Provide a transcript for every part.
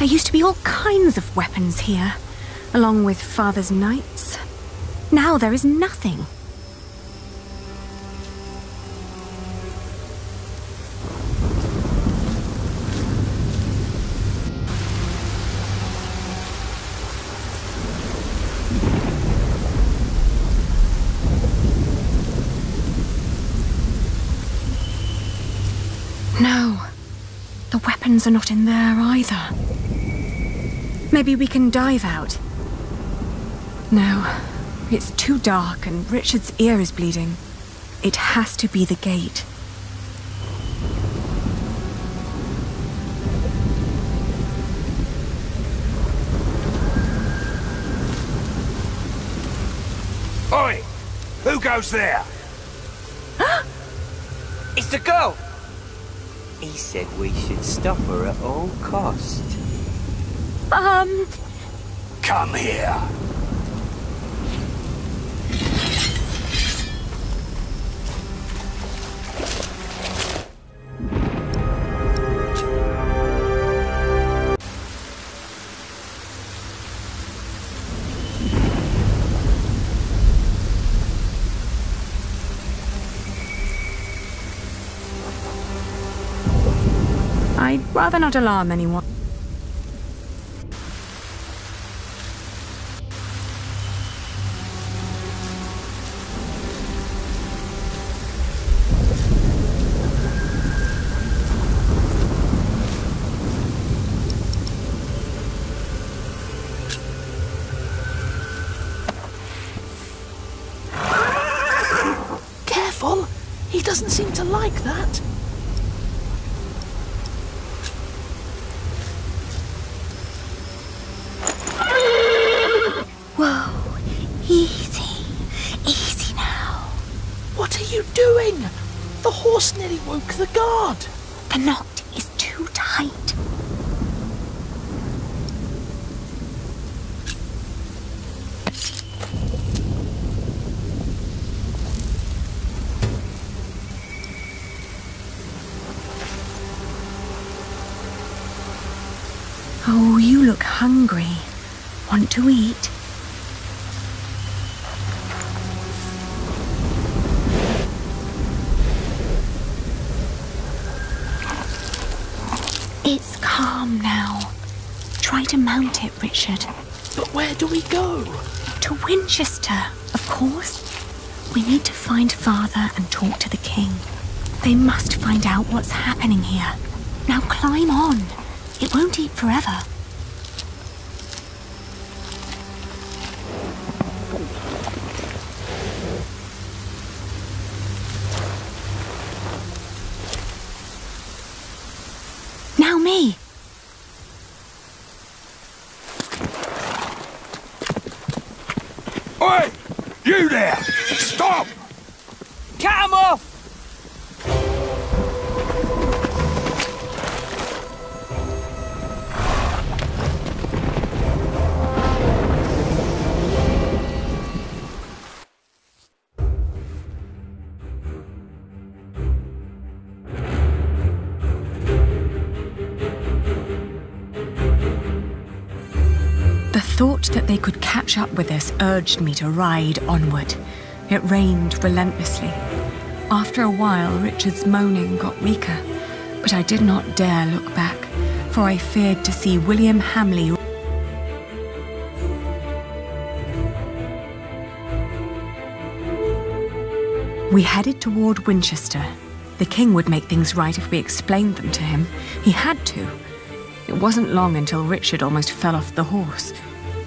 There used to be all kinds of weapons here, along with Father's knights. Now there is nothing. No, the weapons are not in there either. Maybe we can dive out. No, it's too dark and Richard's ear is bleeding. It has to be the gate. Oi! Who goes there? It's the girl! He said we should stop her at all cost. Come here. I'd rather not alarm anyone. Careful! He doesn't seem to like that. Whoa, easy. Easy now. What are you doing? The horse nearly woke the guard. The knot is too tight. Oh, you look hungry. Want to eat? It's calm now. Try to mount it, Richard. But where do we go? To Winchester, of course. We need to find Father and talk to the king. They must find out what's happening here. Now climb on. It won't eat forever. Now me. Oi! You there! Stop! Cut him off! The thought that they could catch up with us urged me to ride onward. It rained relentlessly. After a while, Richard's moaning got weaker, but I did not dare look back, for I feared to see William Hamley. We headed toward Winchester. The king would make things right if we explained them to him. He had to. It wasn't long until Richard almost fell off the horse.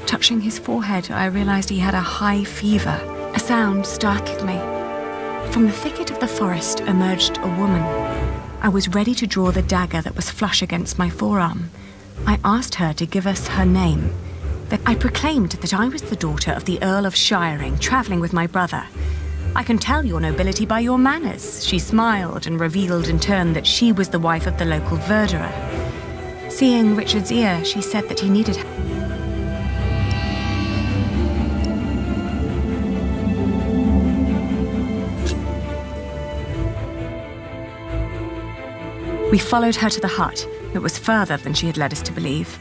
Touching his forehead, I realized he had a high fever. A sound startled me. From the thicket of the forest emerged a woman. I was ready to draw the dagger that was flush against my forearm. I asked her to give us her name. I proclaimed that I was the daughter of the Earl of Shiring, traveling with my brother. I can tell your nobility by your manners. She smiled and revealed in turn that she was the wife of the local verderer. Seeing Richard's ear, she said that he needed her. We followed her to the hut. It was further than she had led us to believe.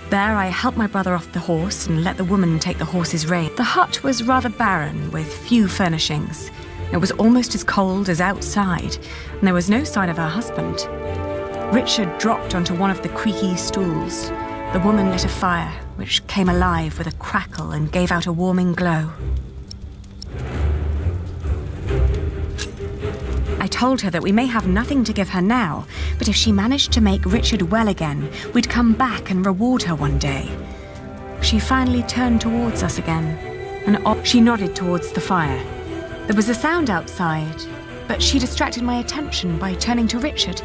There I helped my brother off the horse and let the woman take the horse's rein. The hut was rather barren, with few furnishings. It was almost as cold as outside, and there was no sign of her husband. Richard dropped onto one of the creaky stools. The woman lit a fire, which came alive with a crackle and gave out a warming glow. I told her that we may have nothing to give her now, but if she managed to make Richard well again, we'd come back and reward her one day. She finally turned towards us again, and she nodded towards the fire. There was a sound outside, but she distracted my attention by turning to Richard.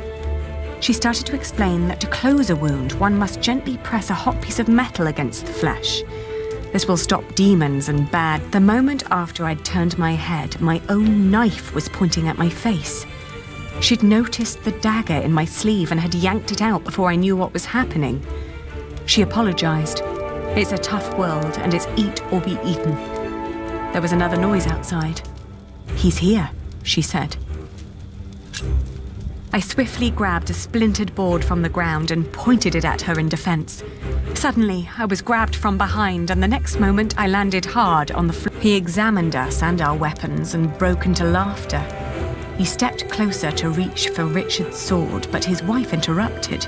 She started to explain that to close a wound, one must gently press a hot piece of metal against the flesh. This will stop demons and bad. The moment after I'd turned my head, my own knife was pointing at my face. She'd noticed the dagger in my sleeve and had yanked it out before I knew what was happening. She apologized. It's a tough world, and it's eat or be eaten. There was another noise outside. "He's here," she said. I swiftly grabbed a splintered board from the ground and pointed it at her in defense. Suddenly, I was grabbed from behind, and the next moment I landed hard on the floor. He examined us and our weapons and broke into laughter. He stepped closer to reach for Richard's sword, but his wife interrupted.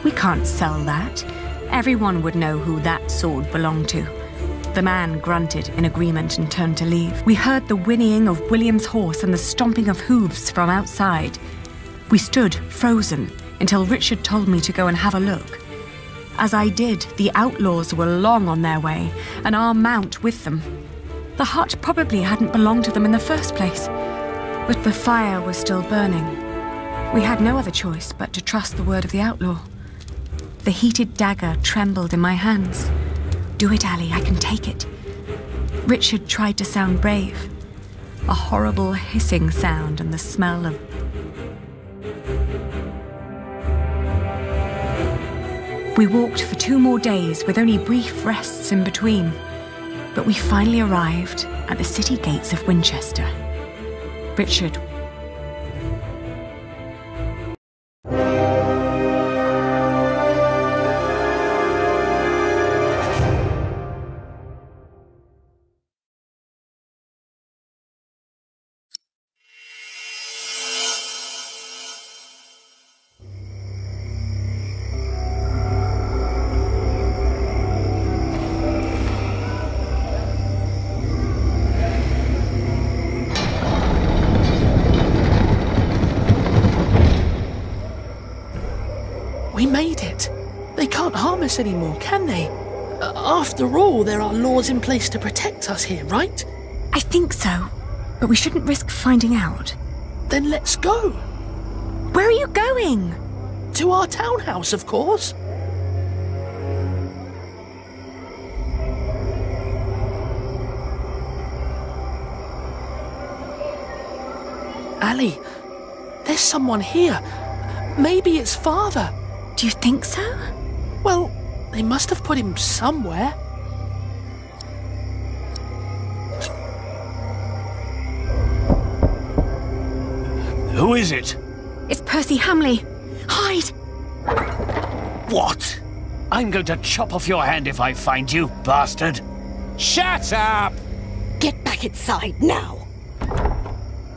"We can't sell that. Everyone would know who that sword belonged to." The man grunted in agreement and turned to leave. We heard the whinnying of William's horse and the stomping of hooves from outside. We stood, frozen, until Richard told me to go and have a look. As I did, the outlaws were long on their way, and our mount with them. The hut probably hadn't belonged to them in the first place, but the fire was still burning. We had no other choice but to trust the word of the outlaw. The heated dagger trembled in my hands. "Do it, Ali, I can take it." Richard tried to sound brave. A horrible hissing sound and the smell of... We walked for 2 more days with only brief rests in between, but we finally arrived at the city gates of Winchester. Richard. We made it. They can't harm us anymore, can they? After all, there are laws in place to protect us here, right? I think so, but we shouldn't risk finding out. Then let's go. Where are you going? To our townhouse, of course. Ali, there's someone here. Maybe it's Father. Do you think so? Well, they must have put him somewhere. Who is it? It's Percy Hamley. Hide! What? I'm going to chop off your hand if I find you, bastard. Shut up! Get back inside now.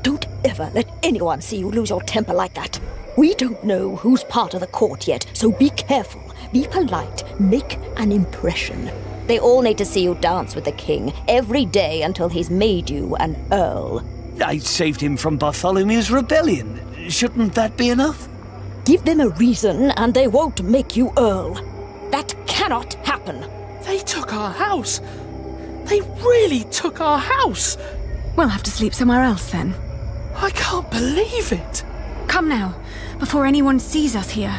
Don't ever let anyone see you lose your temper like that. We don't know who's part of the court yet, so be careful, be polite, make an impression. They all need to see you dance with the king every day until he's made you an earl. I saved him from Bartholomew's rebellion. Shouldn't that be enough? Give them a reason and they won't make you earl. That cannot happen. They took our house. They really took our house. We'll have to sleep somewhere else then. I can't believe it. Come now, before anyone sees us here.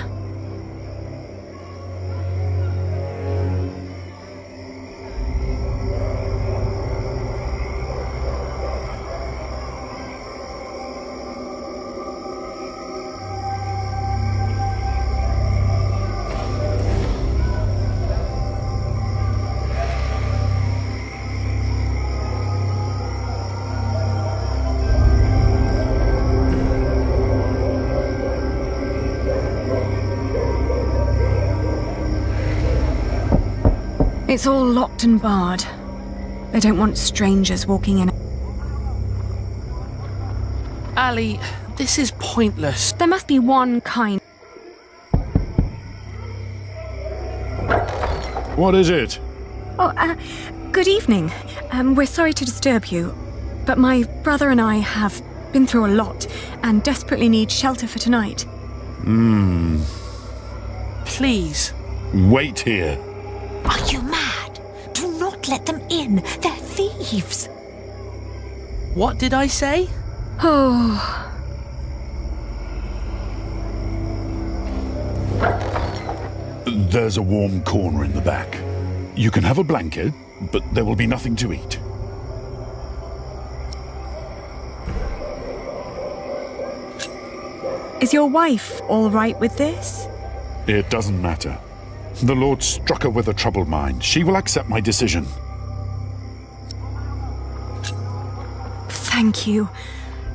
It's all locked and barred. They don't want strangers walking in. Ali, this is pointless. There must be one kind. What is it? Oh, good evening. We're sorry to disturb you, but my brother and I have been through a lot and desperately need shelter for tonight. Please. Wait here. Are you mad? Do not let them in. They're thieves. What did I say? Oh. There's a warm corner in the back. You can have a blanket, but there will be nothing to eat. Is your wife all right with this? It doesn't matter. The Lord struck her with a troubled mind. She will accept my decision. Thank you.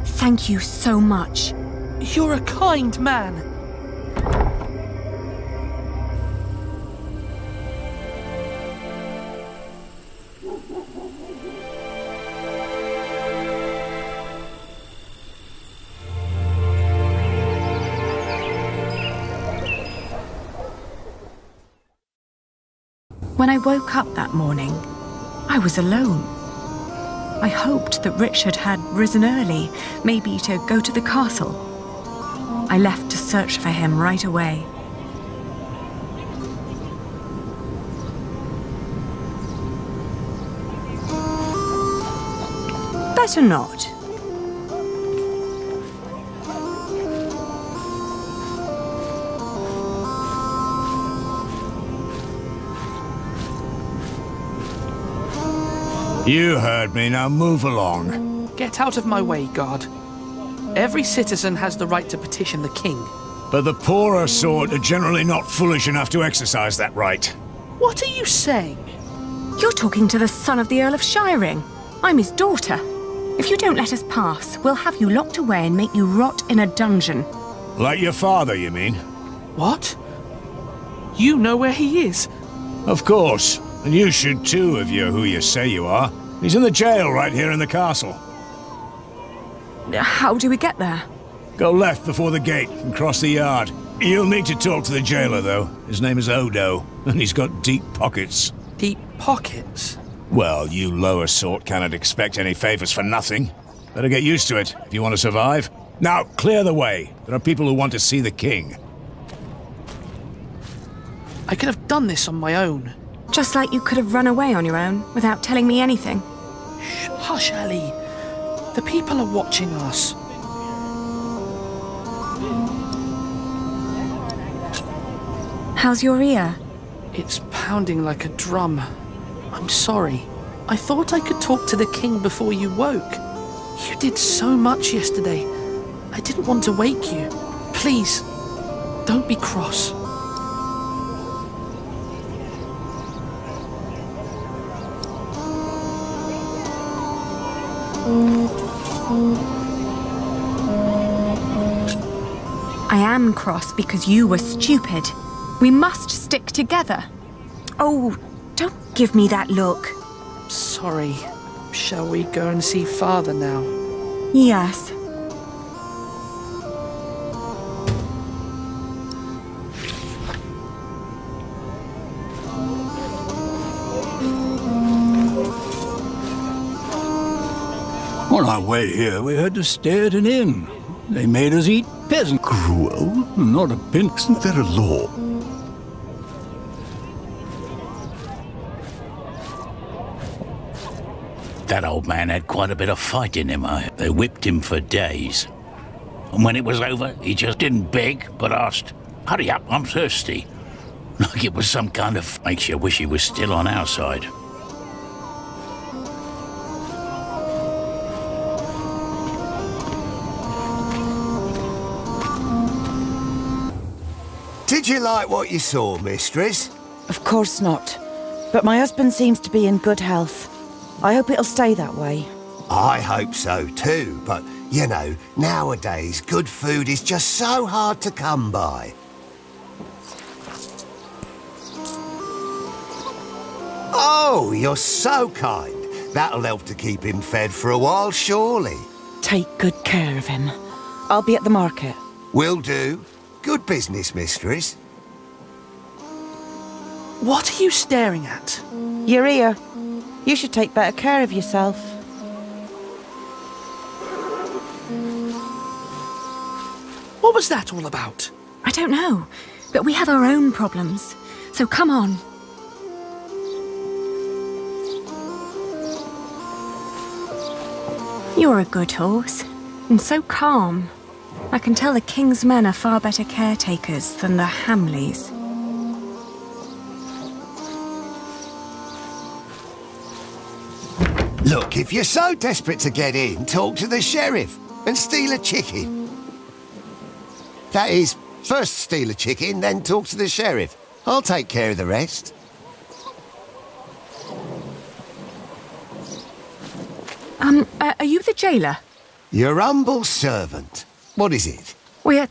Thank you so much. You're a kind man. When I woke up that morning, I was alone. I hoped that Richard had risen early, maybe to go to the castle. I left to search for him right away. Better not. You heard me, now move along. Get out of my way, guard. Every citizen has the right to petition the king. But the poorer sort are generally not foolish enough to exercise that right. What are you saying? You're talking to the son of the Earl of Shiring. I'm his daughter. If you don't let us pass, we'll have you locked away and make you rot in a dungeon. Like your father, you mean? What? You know where he is? Of course. And you should too, if you're who you say you are. He's in the jail right here in the castle. How do we get there? Go left before the gate and cross the yard. You'll need to talk to the jailer, though. His name is Odo, and he's got deep pockets. Deep pockets? Well, you lower sort cannot expect any favors for nothing. Better get used to it if you want to survive. Now, clear the way. There are people who want to see the king. I could have done this on my own. Just like you could have run away on your own without telling me anything. Shh, hush, Ali. The people are watching us. How's your ear? It's pounding like a drum. I'm sorry. I thought I could talk to the king before you woke. You did so much yesterday. I didn't want to wake you. Please, don't be cross. I am cross because you were stupid. We must stick together. Oh, don't give me that look. Sorry. Shall we go and see Father now? Yes. On our way here, we had to stay at an inn. They made us eat peasant gruel, not a pint. Isn't there a law? That old man had quite a bit of fight in him. They whipped him for days. And when it was over, he just didn't beg, but asked, "Hurry up, I'm thirsty." Like it was some kind of... Makes you wish he was still on our side. Did you like what you saw, mistress? Of course not. But my husband seems to be in good health. I hope it'll stay that way. I hope so too, but, you know, nowadays good food is just so hard to come by. Oh, you're so kind. That'll help to keep him fed for a while, surely. Take good care of him. I'll be at the market. Will do. Good business, mistress. What are you staring at? Your ear. You should take better care of yourself. What was that all about? I don't know, but we have our own problems. So come on. You're a good horse, and so calm. I can tell the king's men are far better caretakers than the Hamleys. Look, if you're so desperate to get in, talk to the sheriff and steal a chicken. That is, first steal a chicken, then talk to the sheriff. I'll take care of the rest. Are you the jailer? Your humble servant. What is it? We're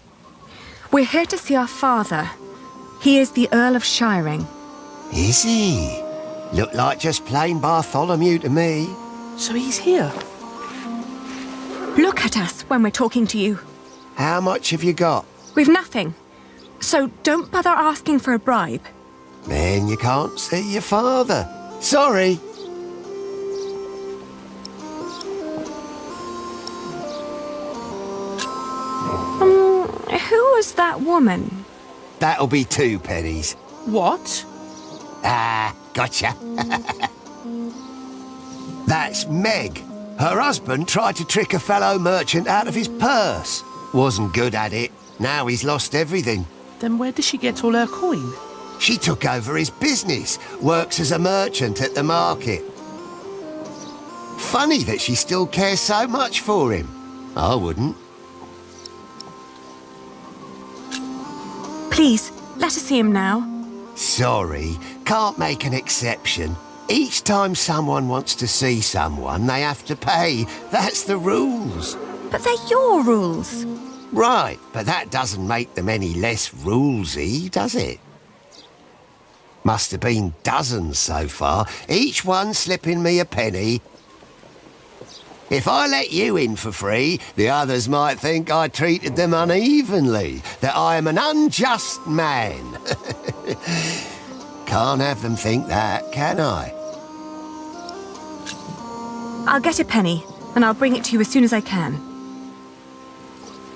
here to see our father. He is the Earl of Shiring. Is he? Look like just plain Bartholomew to me. So he's here. Look at us when we're talking to you. How much have you got? We've nothing. So don't bother asking for a bribe. Then you can't see your father. Sorry. Who was that woman? That'll be 2 pennies. What? Ah, gotcha. That's Meg. Her husband tried to trick a fellow merchant out of his purse. Wasn't good at it. Now he's lost everything. Then where does she get all her coin? She took over his business, works as a merchant at the market. Funny that she still cares so much for him. I wouldn't. Please, let us see him now. Sorry, can't make an exception. Each time someone wants to see someone, they have to pay. That's the rules. But they're your rules. Right, but that doesn't make them any less rulesy, does it? Must have been dozens so far, each one slipping me a penny. If I let you in for free, the others might think I treated them unevenly, that I am an unjust man. Can't have them think that, can I? I'll get a penny, and I'll bring it to you as soon as I can.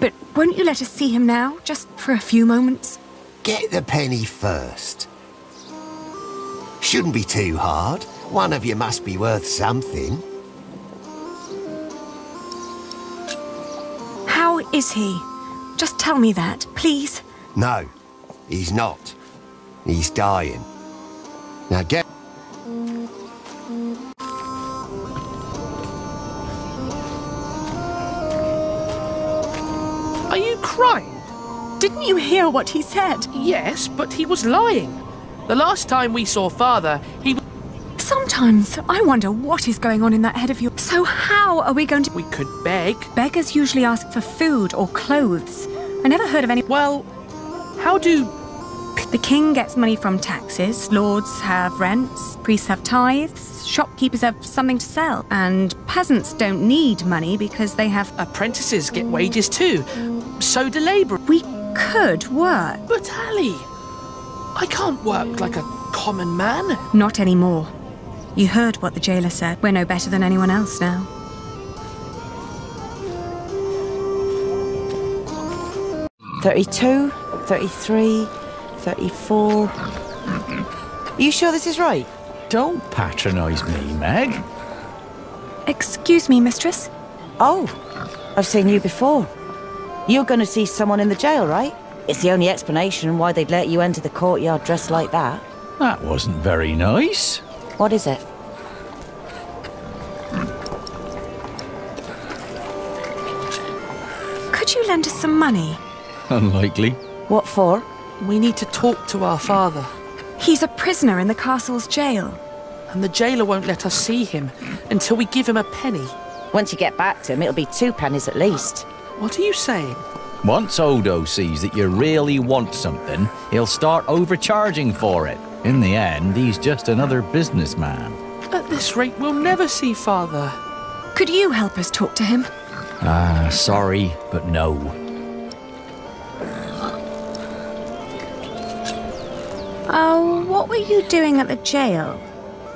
But won't you let us see him now, just for a few moments? Get the penny first. Shouldn't be too hard. One of you must be worth something. How is he? Just tell me that, please. No, he's not. He's dying. Now get... Are you crying? Didn't you hear what he said? Yes, but he was lying. The last time we saw Father, he... Sometimes I wonder what is going on in that head of yours. So how are we going to... We could beg. Beggars usually ask for food or clothes. I never heard of any... Well, how do... The king gets money from taxes, lords have rents, priests have tithes, shopkeepers have something to sell, and peasants don't need money because they have... Apprentices get wages too. So do labourers. We could work. But Ali, I can't work like a common man. Not anymore. You heard what the jailer said. We're no better than anyone else now. $32, $33, $34. You sure this is right? Don't patronise me, Meg. Excuse me, mistress? Oh, I've seen you before. You're going to see someone in the jail, right? It's the only explanation why they'd let you enter the courtyard dressed like that. That wasn't very nice. What is it? Could you lend us some money? Unlikely. What for? We need to talk to our father. He's a prisoner in the castle's jail. And the jailer won't let us see him until we give him a penny. Once you get back to him, it'll be 2 pennies at least. What are you saying? Once Odo sees that you really want something, he'll start overcharging for it. In the end, he's just another businessman. At this rate, we'll never see Father. Could you help us talk to him? Sorry, but no. Oh, what were you doing at the jail?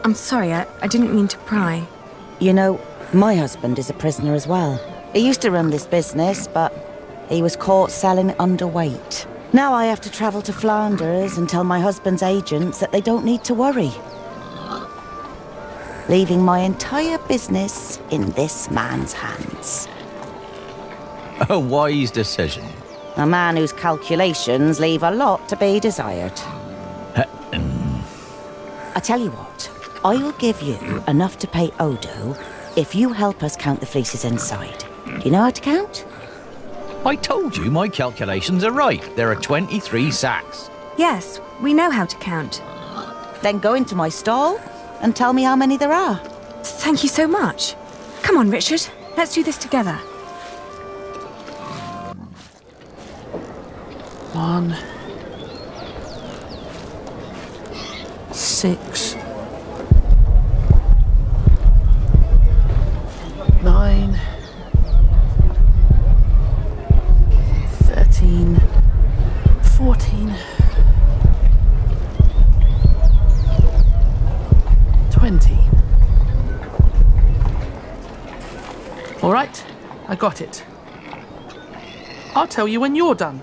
I'm sorry, I didn't mean to pry. You know, my husband is a prisoner as well. He used to run this business, but he was caught selling underweight. Now I have to travel to Flanders and tell my husband's agents that they don't need to worry. Leaving my entire business in this man's hands. A wise decision. A man whose calculations leave a lot to be desired. I tell you what, I will give you enough to pay Odo if you help us count the fleeces inside. Do you know how to count? I told you my calculations are right. There are 23 sacks. Yes, we know how to count. Then go into my stall and tell me how many there are. Thank you so much. Come on, Richard. Let's do this together. 1, 6, 9, 13, 14, 20. All right, I got it. I'll tell you when you're done.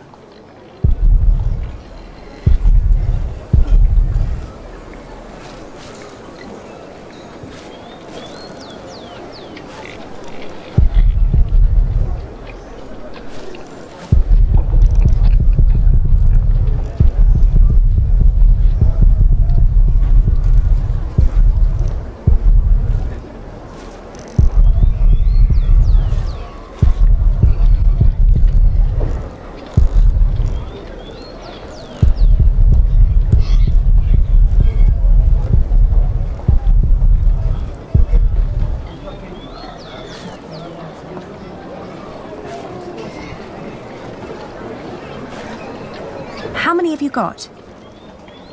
How many have you got?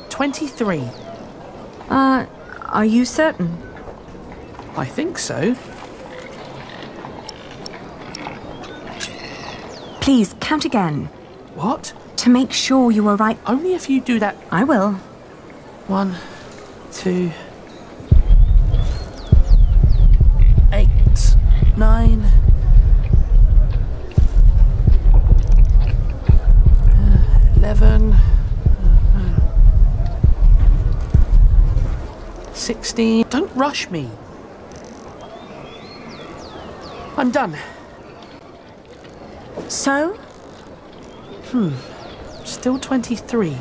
23. Are you certain? I think so. Please, count again. What? To make sure you are right. Only if you do that. I will. 1, 2, 8, 9, 11, 16. Don't rush me. I'm done. So? Still 23.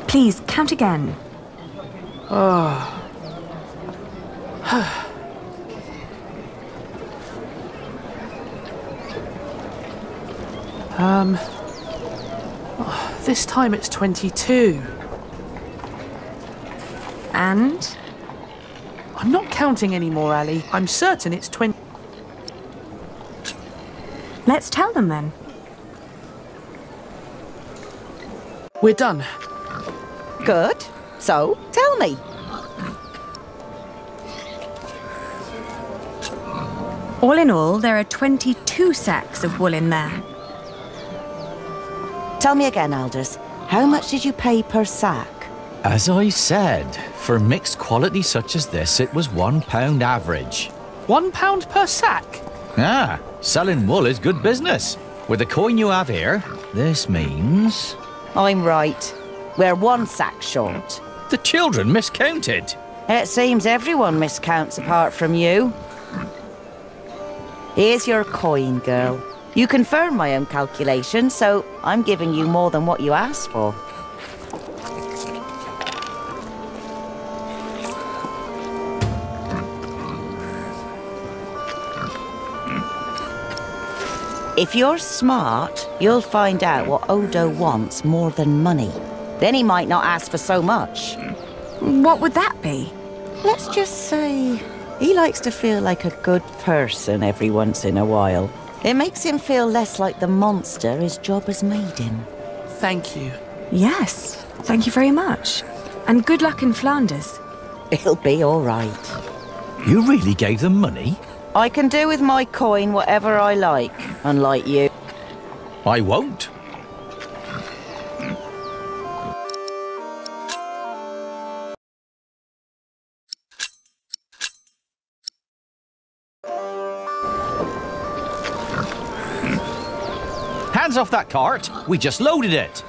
Please, count again. This time it's 22. And? I'm not counting anymore, Ali. I'm certain it's 20. Let's tell them then. We're done. Good. So, tell me. All in all, there are 22 sacks of wool in there. Tell me again, Aldous. How much did you pay per sack? As I said, for mixed quality such as this, it was £1 average. £1 per sack? Selling wool is good business. With the coin you have here, this means... I'm right. We're 1 sack short. The children miscounted. It seems everyone miscounts apart from you. Here's your coin, girl. You confirmed my own calculation, so I'm giving you more than what you asked for. If you're smart, you'll find out what Odo wants more than money. Then he might not ask for so much. What would that be? Let's just say he likes to feel like a good person every once in a while. It makes him feel less like the monster his job has made him. thank you. Yes, thank you very much. And good luck in Flanders. It'll be all right. You really gave them money? I can do with my coin whatever I like, unlike you. I won't. Hands off that cart! We just loaded it!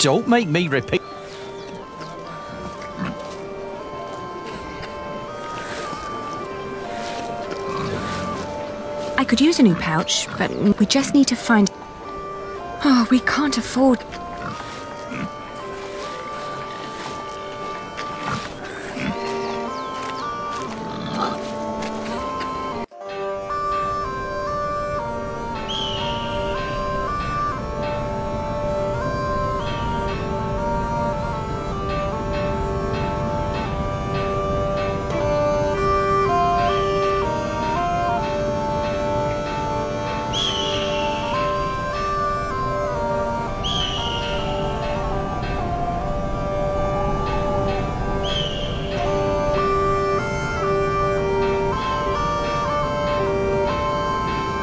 Don't make me repeat. I could use a new pouch, but we just need to find... Oh, we can't afford...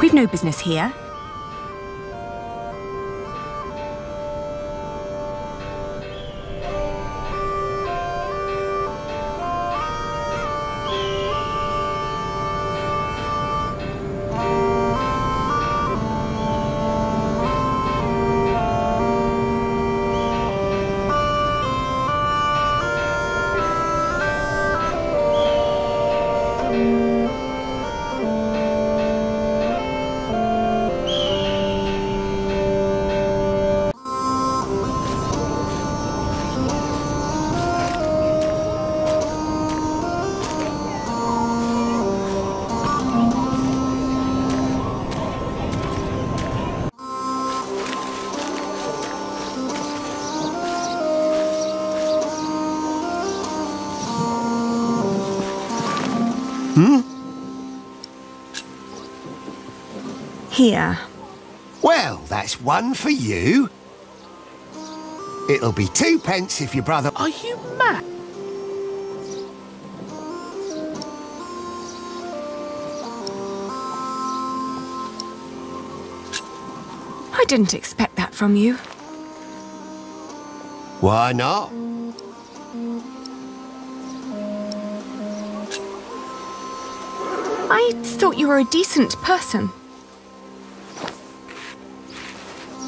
We've no business here. Here. Well, that's one for you. It'll be 2 pence if your brother... Are you mad? I didn't expect that from you. Why not? I thought you were a decent person.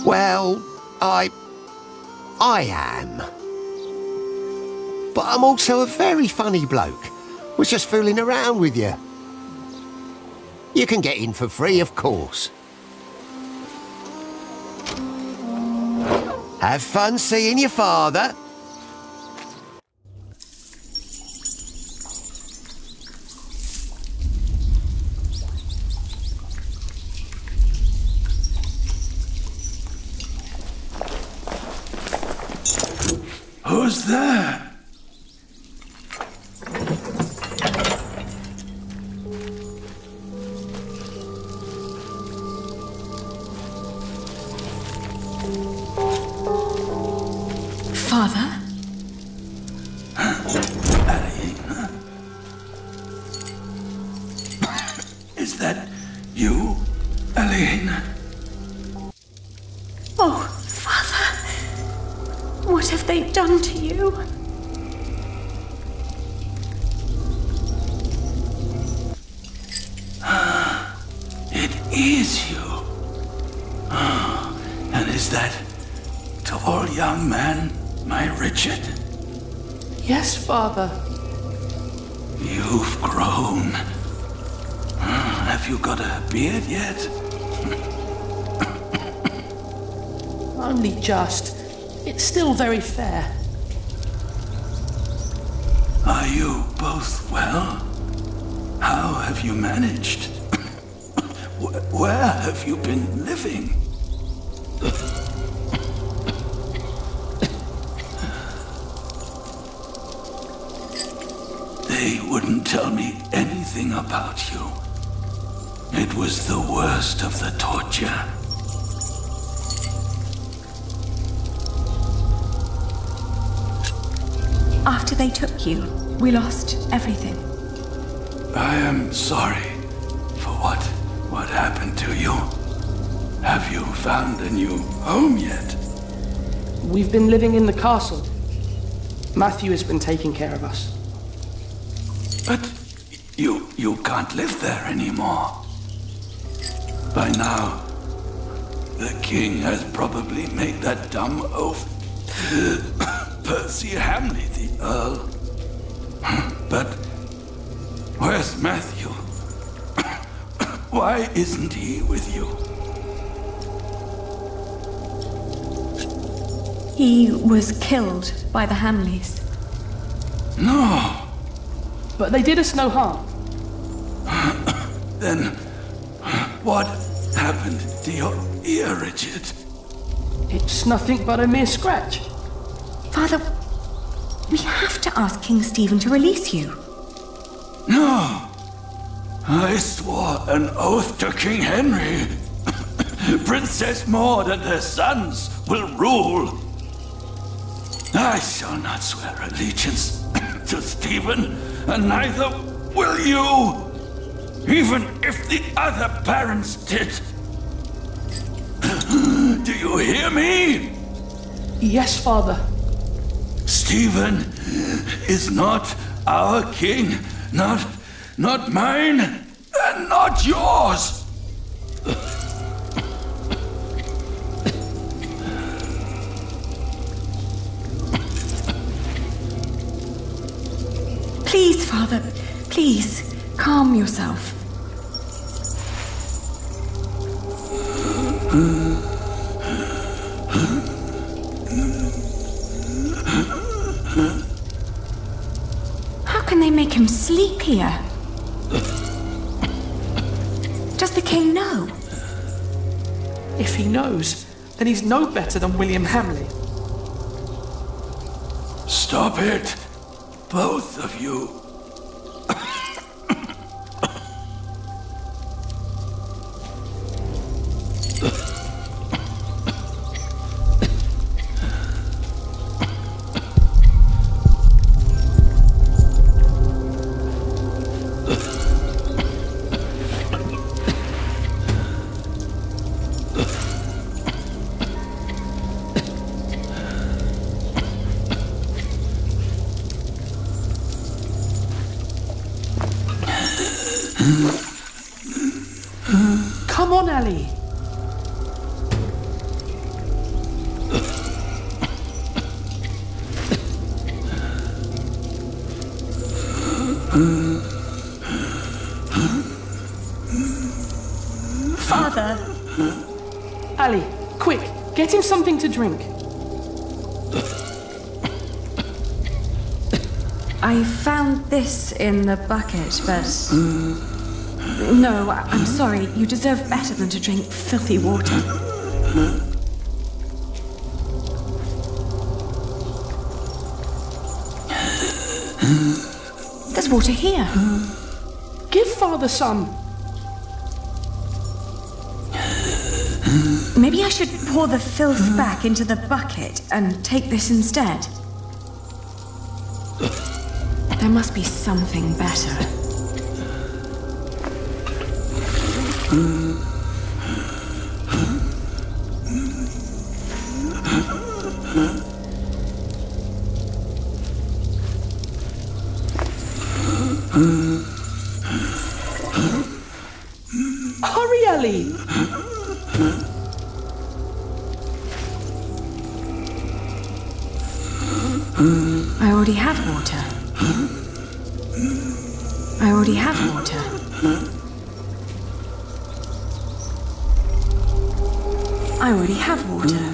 Well, I am. But I'm also a very funny bloke. Was just fooling around with you. You can get in for free, of course. Have fun seeing your father. Who's there? Father? Alina? Is that you, Alina? Oh, Father. What have they done to you? It is you. And is that tall young man my Richard? Yes, Father. You've grown. Have you got a beard yet? Only just. It's still very fair. Are you both well? How have you managed? Where have you been living? They wouldn't tell me anything about you. It was the worst of the torture. After they took you, we lost everything. I am sorry for what happened to you. Have you found a new home yet? We've been living in the castle. Matthew has been taking care of us. But you can't live there anymore. By now, the king has probably made that dumb oaf Percy Hamley the Earl. But where's Matthew? Why isn't he with you? He was killed by the Hamleys. No. But they did us no harm. Then what happened to your ear, Richard? It's nothing but a mere scratch. Father, we have to ask King Stephen to release you. No. I swore an oath to King Henry. Princess Maud and her sons will rule. I shall not swear allegiance to Stephen, and neither will you. Even if the other parents did. Do you hear me? Yes, Father. Stephen is not our king. Not mine, and not yours. Please, Father, please, calm yourself. How can they make him sleep here? Does the king know? If he knows, then he's no better than William Hamley. Stop it, both of you. Come on, Ellie. Father. Ali, quick, get him something to drink. I found this in the bucket, but... No, I'm sorry. You deserve better than to drink filthy water. There's water here. Give Father some. Maybe I should pour the filth back into the bucket and take this instead. There must be something better. Hurry, Ellie! I already have water. I already have water. I already have water.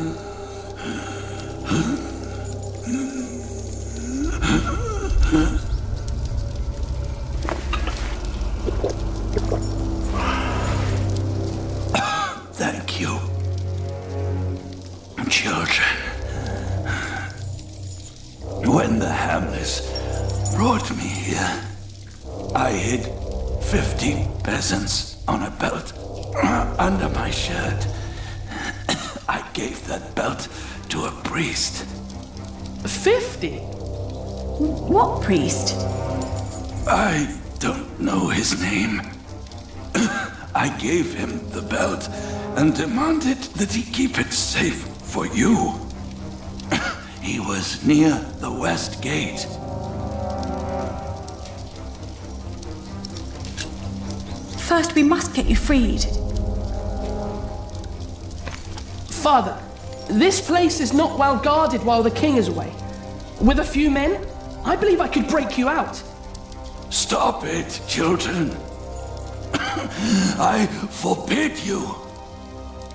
when the Hamlets brought me here, I hid 50 peasants on a belt under my shirt. I gave that belt to a priest. 50? What priest? I don't know his name. I gave him the belt and demanded that he keep it safe for you. He was near the west gate. First, we must get you freed. Father, this place is not well guarded while the king is away. With a few men, I believe I could break you out. Stop it, children. I forbid you.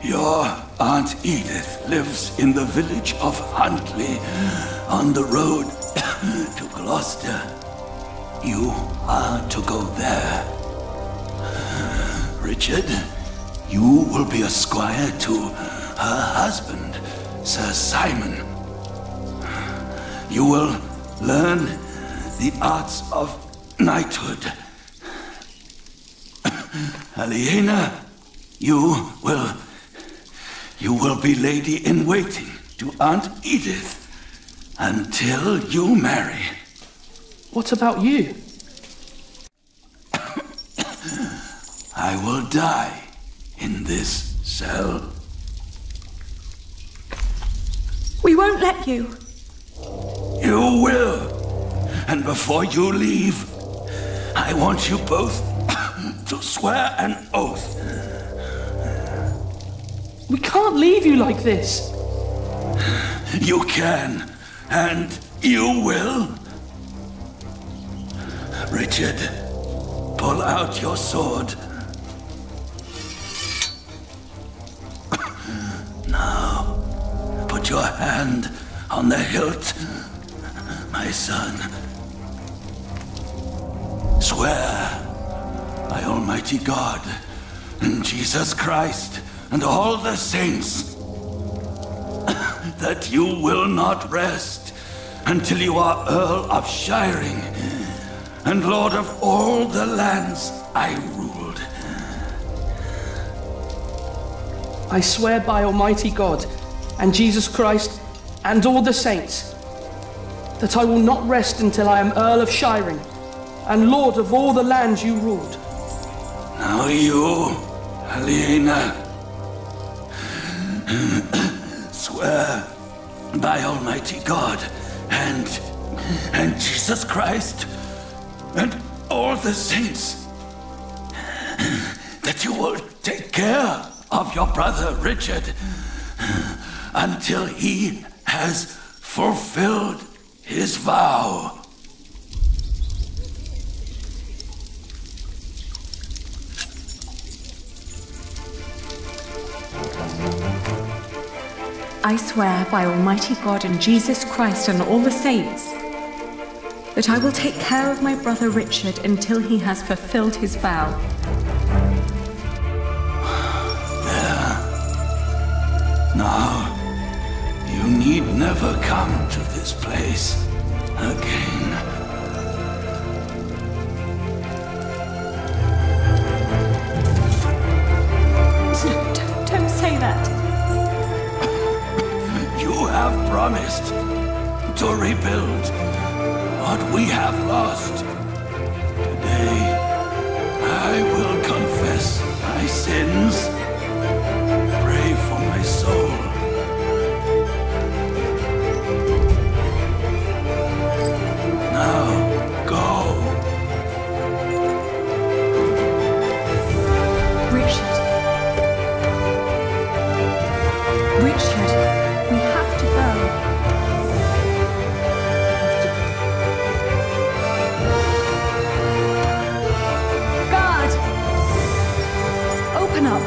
Your Aunt Edith lives in the village of Huntley, on the road to Gloucester. You are to go there. Richard, you will be a squire to her husband, Sir Simon. You will learn the arts of knighthood. Aliena, you will be lady-in-waiting to Aunt Edith until you marry. What about you? I will die in this cell. We won't let you. You will. And before you leave, I want you both to swear an oath. We can't leave you like this. You can, and you will. Richard, pull out your sword. Now, put your hand on the hilt, my son. Swear by Almighty God and Jesus Christ and all the saints that you will not rest until you are Earl of Shiring and Lord of all the lands I ruled. I swear by Almighty God and Jesus Christ and all the saints that I will not rest until I am Earl of Shiring and Lord of all the lands you ruled. Now you, Aliena, swear by Almighty God and Jesus Christ and all the saints that you will take care of your brother Richard until he has fulfilled his vow. I swear by Almighty God and Jesus Christ and all the saints that I will take care of my brother Richard until he has fulfilled his vow. There. Now, you need never come to this place again. Don't say that. You have promised to rebuild what we have lost. Today, I will confess my sins, pray for my soul. Now, go. Richard. Richard, we have to go. Guard! Open up.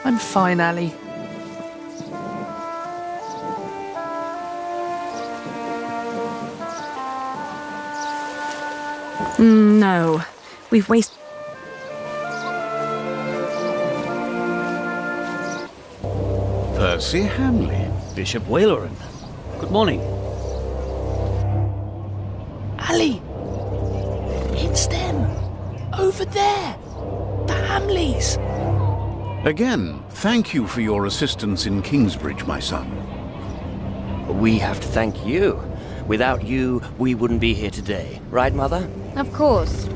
I'm fine, Ali. No. We've wasted... Percy Hamley, Bishop Waileran. Good morning. Ali! It's them! Over there! The Hamleys! Again, thank you for your assistance in Kingsbridge, my son. We have to thank you. Without you, we wouldn't be here today. Right, Mother? Of course.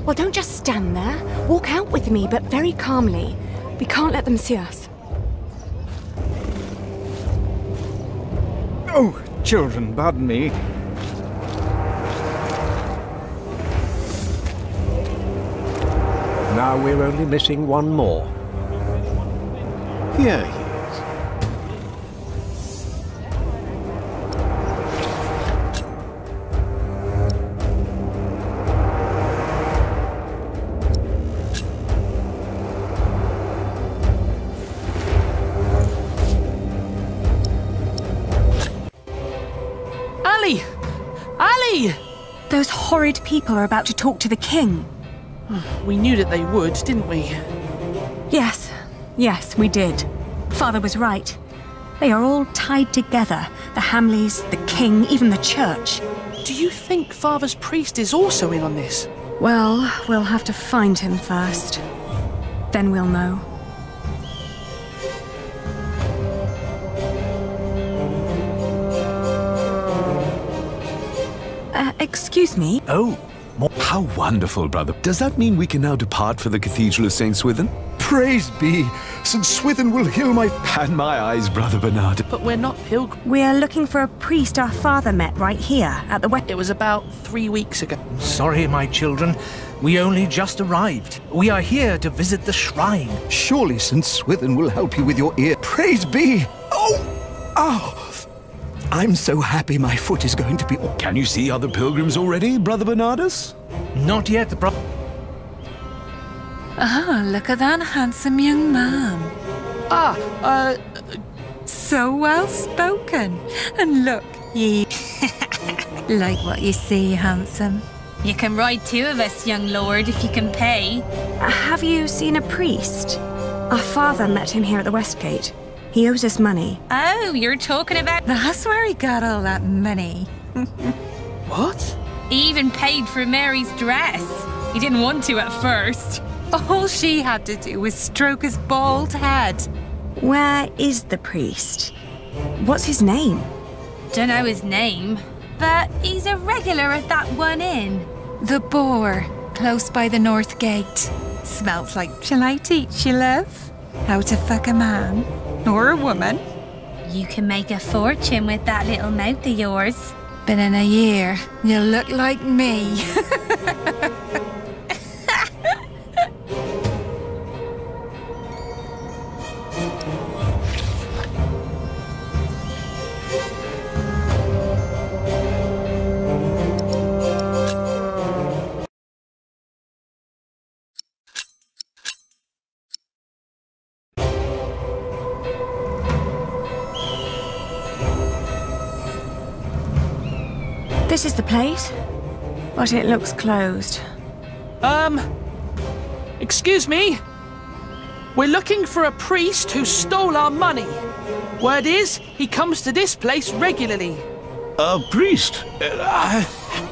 Well, don't just stand there. Walk out with me, but very calmly. We can't let them see us. Oh, children, pardon me. Now we're only missing one more. Here he is. Ali! Ali! Those horrid people are about to talk to the king. We knew that they would, didn't we? Yes. Yes, we did. Father was right. They are all tied together. The Hamleys, the king, even the church. Do you think Father's priest is also in on this? Well, we'll have to find him first. Then we'll know. Excuse me? Oh, how wonderful, brother. Does that mean we can now depart for the Cathedral of St. Swithin? Praise be! St. Swithin will heal my... and my eyes, Brother Bernard. But we're not pilgrims. We're looking for a priest our father met right here, at the It was about 3 weeks ago. Sorry, my children. We only just arrived. We are here to visit the shrine. Surely St. Swithin will help you with your ear. Praise be! Oh! Oh! I'm so happy my foot is going to be... Can you see other pilgrims already, Brother Bernardus? Not yet, bro... Ah, look at that handsome young man. So well spoken. And look, ye... Like what you see, handsome. You can ride 2 of us, young lord, if you can pay. Have you seen a priest? Our father met him here at the West Gate. He owes us money. Oh, you're talking about... That's where he got all that money. What? He even paid for Mary's dress. He didn't want to at first. All she had to do was stroke his bald head. Where is the priest? What's his name? Don't know his name, but he's a regular at that one inn. The Boar, close by the North Gate. Smells like... Shall I teach you, love? How to fuck a man? Or a woman? You can make a fortune with that little mouth of yours. But in a year, you'll look like me. This is the place, but it looks closed. Excuse me? We're looking for a priest who stole our money. Word is, he comes to this place regularly. A priest?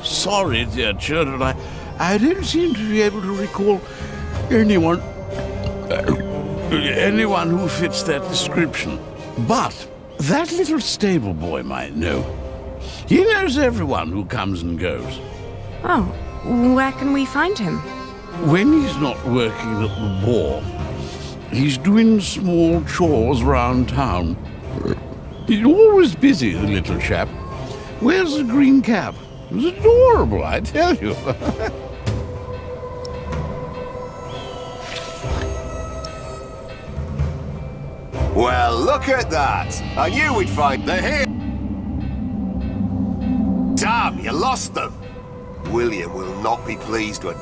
Sorry, dear children, I didn't seem to be able to recall anyone who fits that description. But that little stable boy might know. He knows everyone who comes and goes. Oh, where can we find him? When he's not working at the Boar, he's doing small chores round town. He's always busy, the little chap. Wears a green cap. It's adorable, I tell you. Well, look at that! I knew we'd find them here. Damn, you lost them! William will not be pleased when...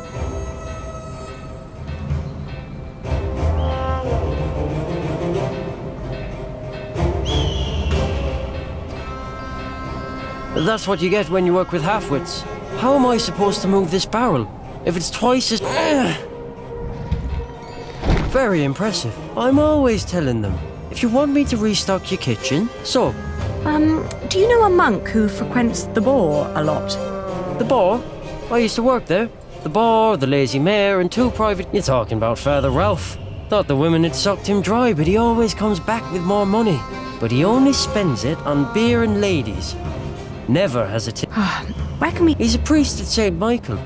That's what you get when you work with half-wits. How am I supposed to move this barrel if it's twice as... Very impressive. I'm always telling them, if you want me to restock your kitchen, so... do you know a monk who frequents the boar a lot? The boar? I used to work there. The boar, the lazy mare, and 2 private... You're talking about Father Ralph. Thought the women had sucked him dry, but he always comes back with more money. But he only spends it on beer and ladies. Never has a tip. Where can we... He's a priest at St. Michael.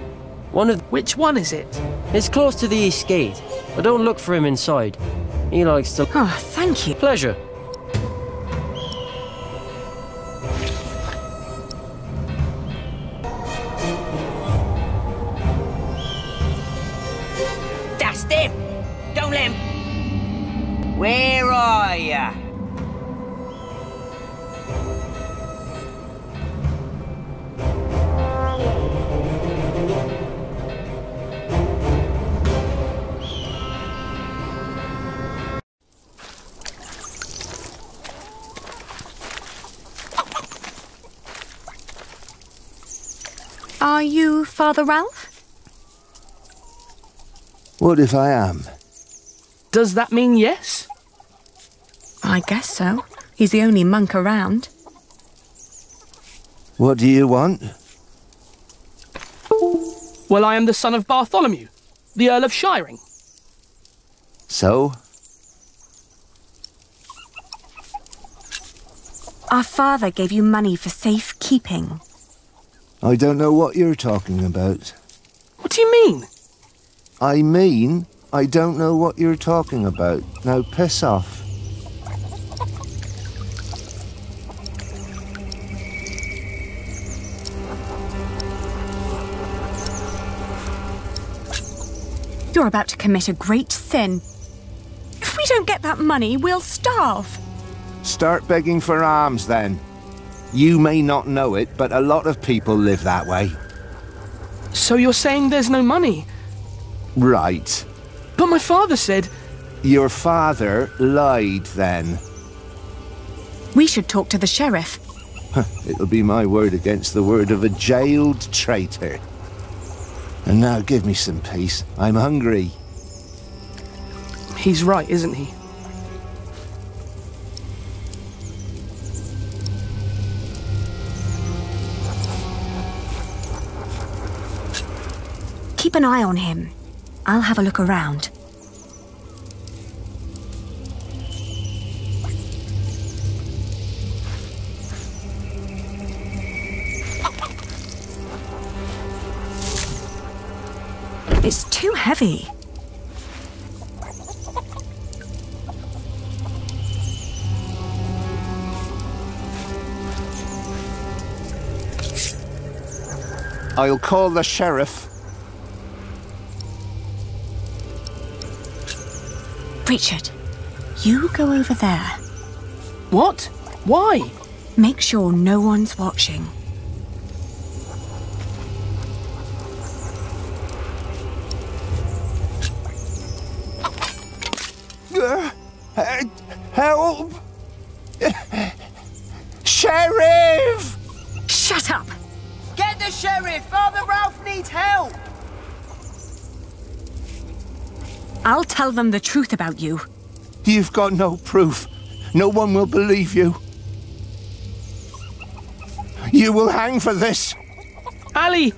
One of... Which one is it? It's close to the East Gate. But don't look for him inside. He likes to... Oh, thank you. Pleasure. That's them! Don't let him... Where are ya? Are you Father Ralph? What if I am? Does that mean yes? I guess so. He's the only monk around. What do you want? Well, I am the son of Bartholomew, the Earl of Shiring. So? Our father gave you money for safekeeping. I don't know what you're talking about. What do you mean? I mean, I don't know what you're talking about. Now piss off. You're about to commit a great sin. If we don't get that money, we'll starve. Start begging for alms then. You may not know it, but a lot of people live that way. So you're saying there's no money? Right. But my father said... Your father lied then. We should talk to the sheriff. It'll be my word against the word of a jailed traitor. And now give me some peace. I'm hungry. He's right, isn't he? Keep an eye on him. I'll have a look around. It's too heavy. I'll call the sheriff. Richard, you go over there. What? Why? Make sure no one's watching. Help! Sheriff! Shut up! Get the sheriff! Father Ralph needs help! I'll tell them the truth about you. You've got no proof. No one will believe you. You will hang for this. Ali!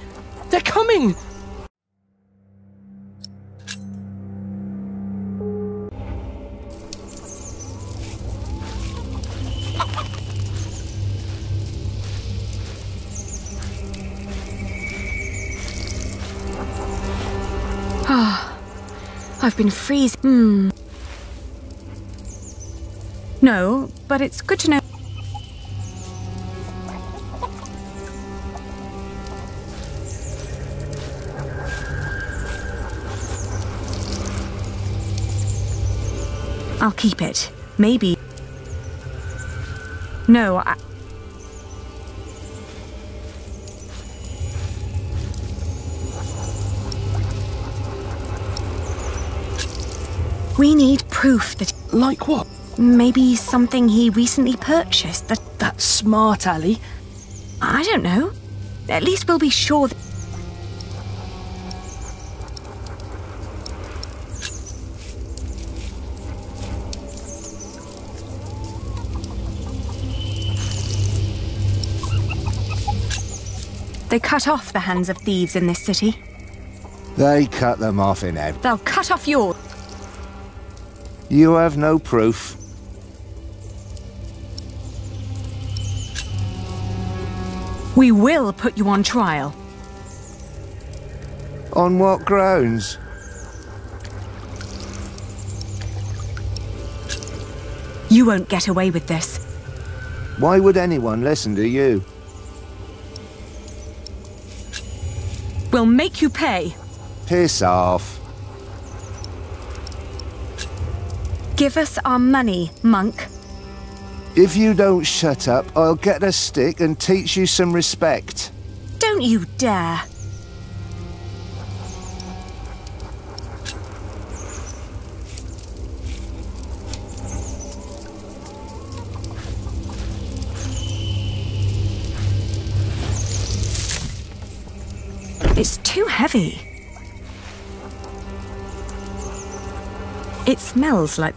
They're coming! I've been freezing. No, but it's good to know. I'll keep it. Maybe. No, we need proof that... Like what? Maybe something he recently purchased that... That's smart, Ali. I don't know. At least we'll be sure. They cut off the hands of thieves in this city. They cut them off in every... They'll cut off yours. You have no proof. We will put you on trial. On what grounds? You won't get away with this. Why would anyone listen to you? We'll make you pay. Piss off. Give us our money, monk. If you don't shut up, I'll get a stick and teach you some respect. Don't you dare. It's too heavy. It smells like...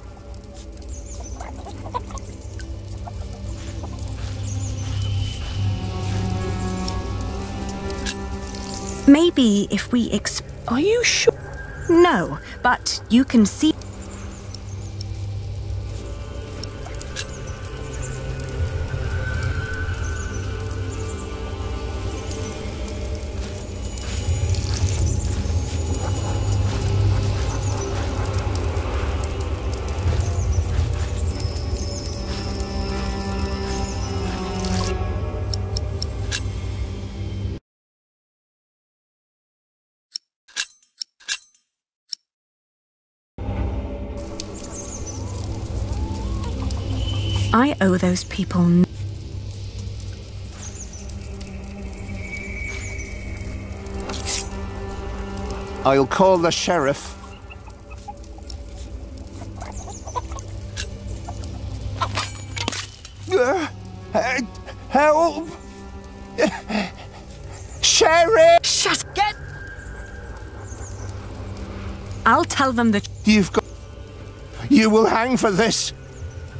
Maybe if we Are you sure? No, but you can see... I owe those people... I'll call the sheriff. Help! Sheriff! Shut... Get... I'll tell them that... You've got... You will hang for this.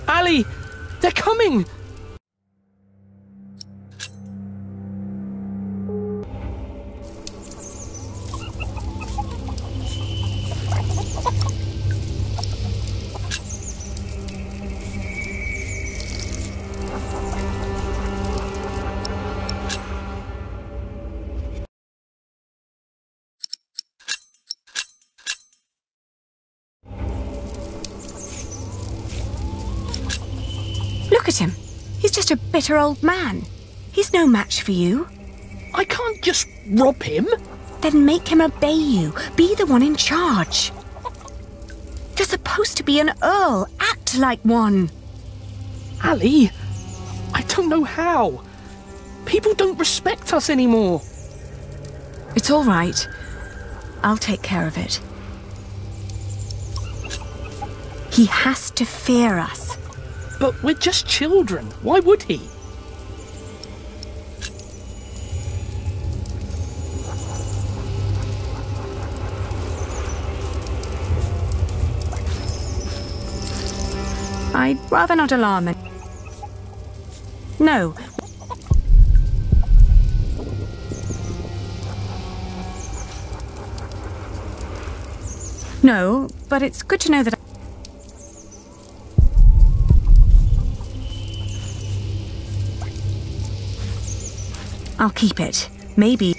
Ali! They're coming! Look at him. He's just a bitter old man. He's no match for you. I can't just rob him. Then make him obey you. Be the one in charge. You're supposed to be an earl. Act like one. Ali, I don't know how. People don't respect us anymore. It's all right. I'll take care of it. He has to fear us. But we're just children. Why would he? I'd rather not alarm him. No. No, but it's good to know that... I'll keep it. Maybe...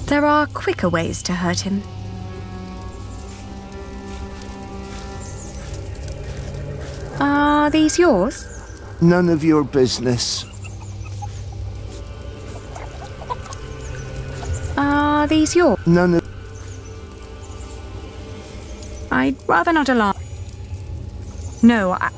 There are quicker ways to hurt him. Are these yours? None of your business. Are these yours? None of... I'd rather not alarm... No, I...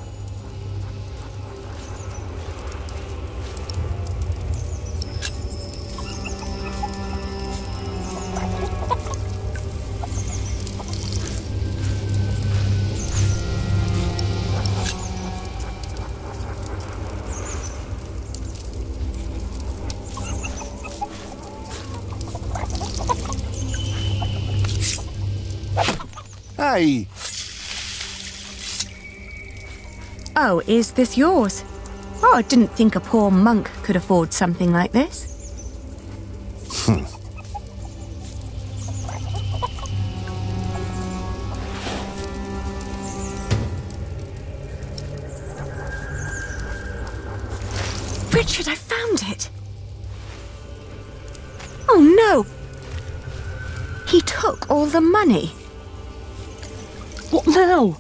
Why? Oh, is this yours? Oh, I didn't think a poor monk could afford something like this. Richard, I found it! Oh no! He took all the money. What now?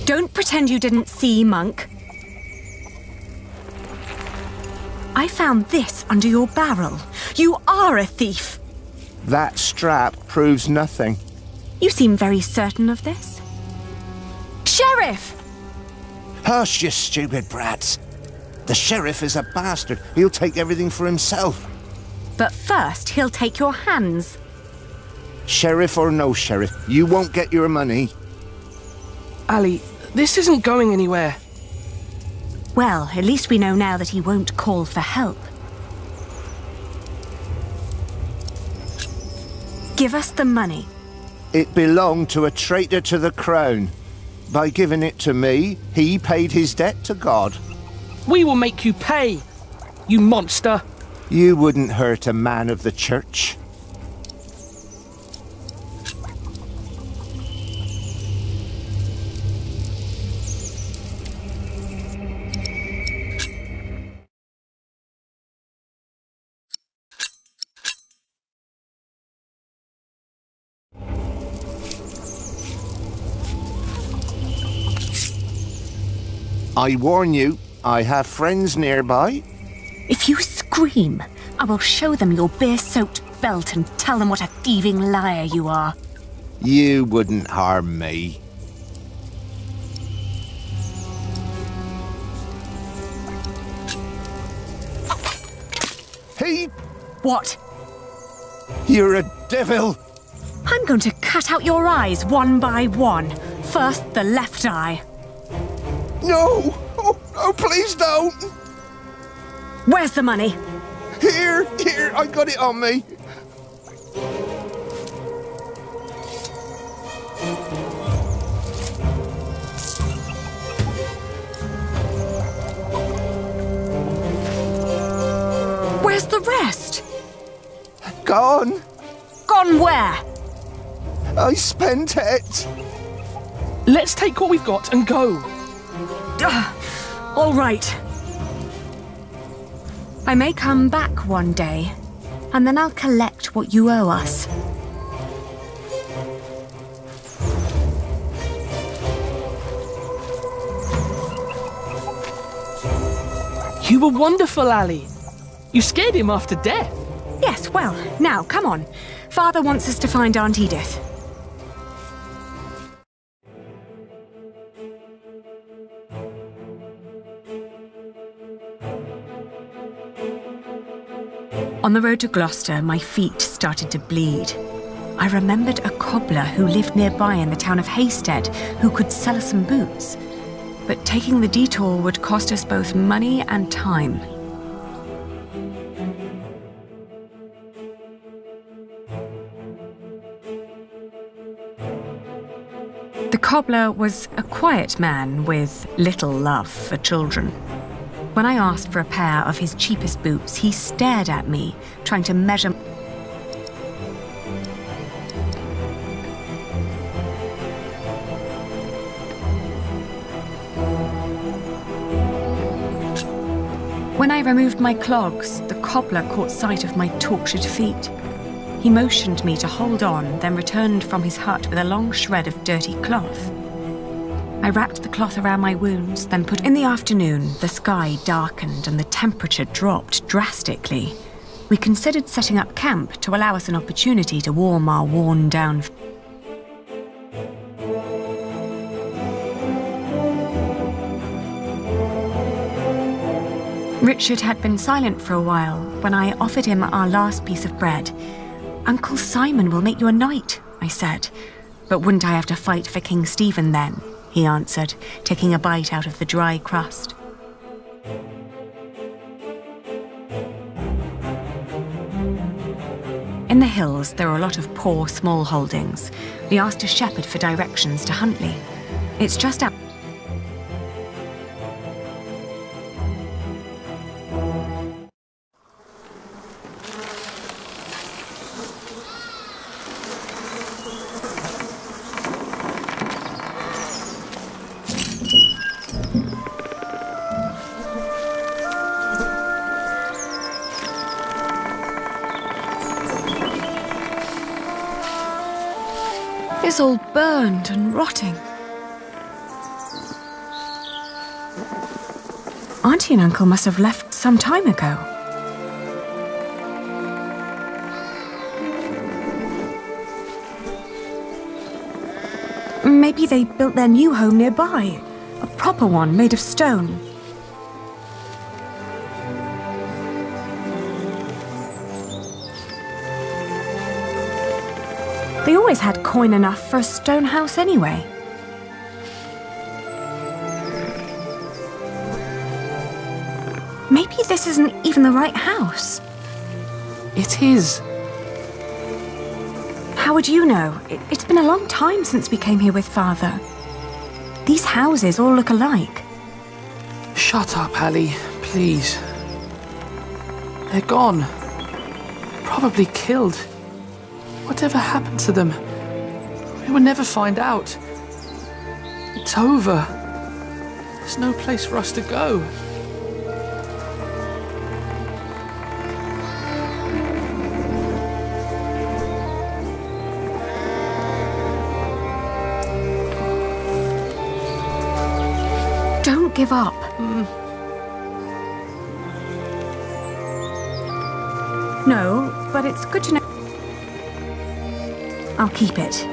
Don't pretend you didn't see, monk. I found this under your barrel. You are a thief. That strap proves nothing. You seem very certain of this. Sheriff! Hush, you stupid brats. The sheriff is a bastard. He'll take everything for himself. But first, he'll take your hands. Sheriff or no sheriff, you won't get your money. Ali, this isn't going anywhere. Well, at least we know now that he won't call for help. Give us the money. It belonged to a traitor to the crown. By giving it to me, he paid his debt to God. We will make you pay, you monster. You wouldn't hurt a man of the church. I warn you, I have friends nearby. If you scream, I will show them your beer-soaked belt and tell them what a thieving liar you are. You wouldn't harm me. Hey! What? You're a devil! I'm going to cut out your eyes one by one. First, the left eye. No! Oh, oh, please don't! Where's the money? Here, I got it on me. Where's the rest? Gone. Gone where? I spent it. Let's take what we've got and go. All right. I may come back one day, and then I'll collect what you owe us. You were wonderful, Ali. You scared him after death. Yes, well, now, come on. Father wants us to find Aunt Edith. On the road to Gloucester, my feet started to bleed. I remembered a cobbler who lived nearby in the town of Hastead who could sell us some boots. But taking the detour would cost us both money and time. The cobbler was a quiet man with little love for children. When I asked for a pair of his cheapest boots, he stared at me, trying to measure. When I removed my clogs, the cobbler caught sight of my tortured feet. He motioned me to hold on, then returned from his hut with a long shred of dirty cloth. I wrapped the cloth around my wounds, then put. In the afternoon, the sky darkened and the temperature dropped drastically. We considered setting up camp to allow us an opportunity to warm our worn-down. Richard had been silent for a while when I offered him our last piece of bread. "Uncle Simon will make you a knight," I said. "But wouldn't I have to fight for King Stephen then?" he answered, taking a bite out of the dry crust. In the hills, there are a lot of poor, small holdings. We asked a shepherd for directions to Huntley. It's just out. It's all burned and rotting. Auntie and Uncle must have left some time ago. Maybe they built their new home nearby. A proper one made of stone. They always had coin enough for a stone house anyway. Maybe this isn't even the right house. It is. How would you know? It's been a long time since we came here with Father. These houses all look alike. Shut up, Hallie, please. They're gone. Probably killed. Whatever happened to them? We will never find out. It's over. There's no place for us to go. Don't give up. No, but it's good to know. I'll keep it.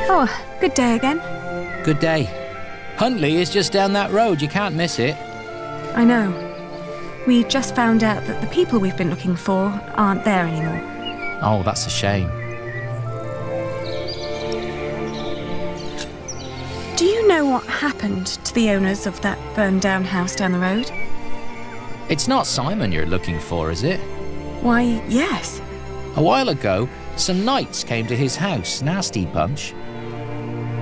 Oh, good day again. Good day. Huntley is just down that road. You can't miss it. I know. We just found out that the people we've been looking for aren't there anymore. Oh, that's a shame. Do you know what happened to the owners of that burned-down house down the road? It's not Simon you're looking for, is it? Why, yes. A while ago, some knights came to his house, nasty bunch.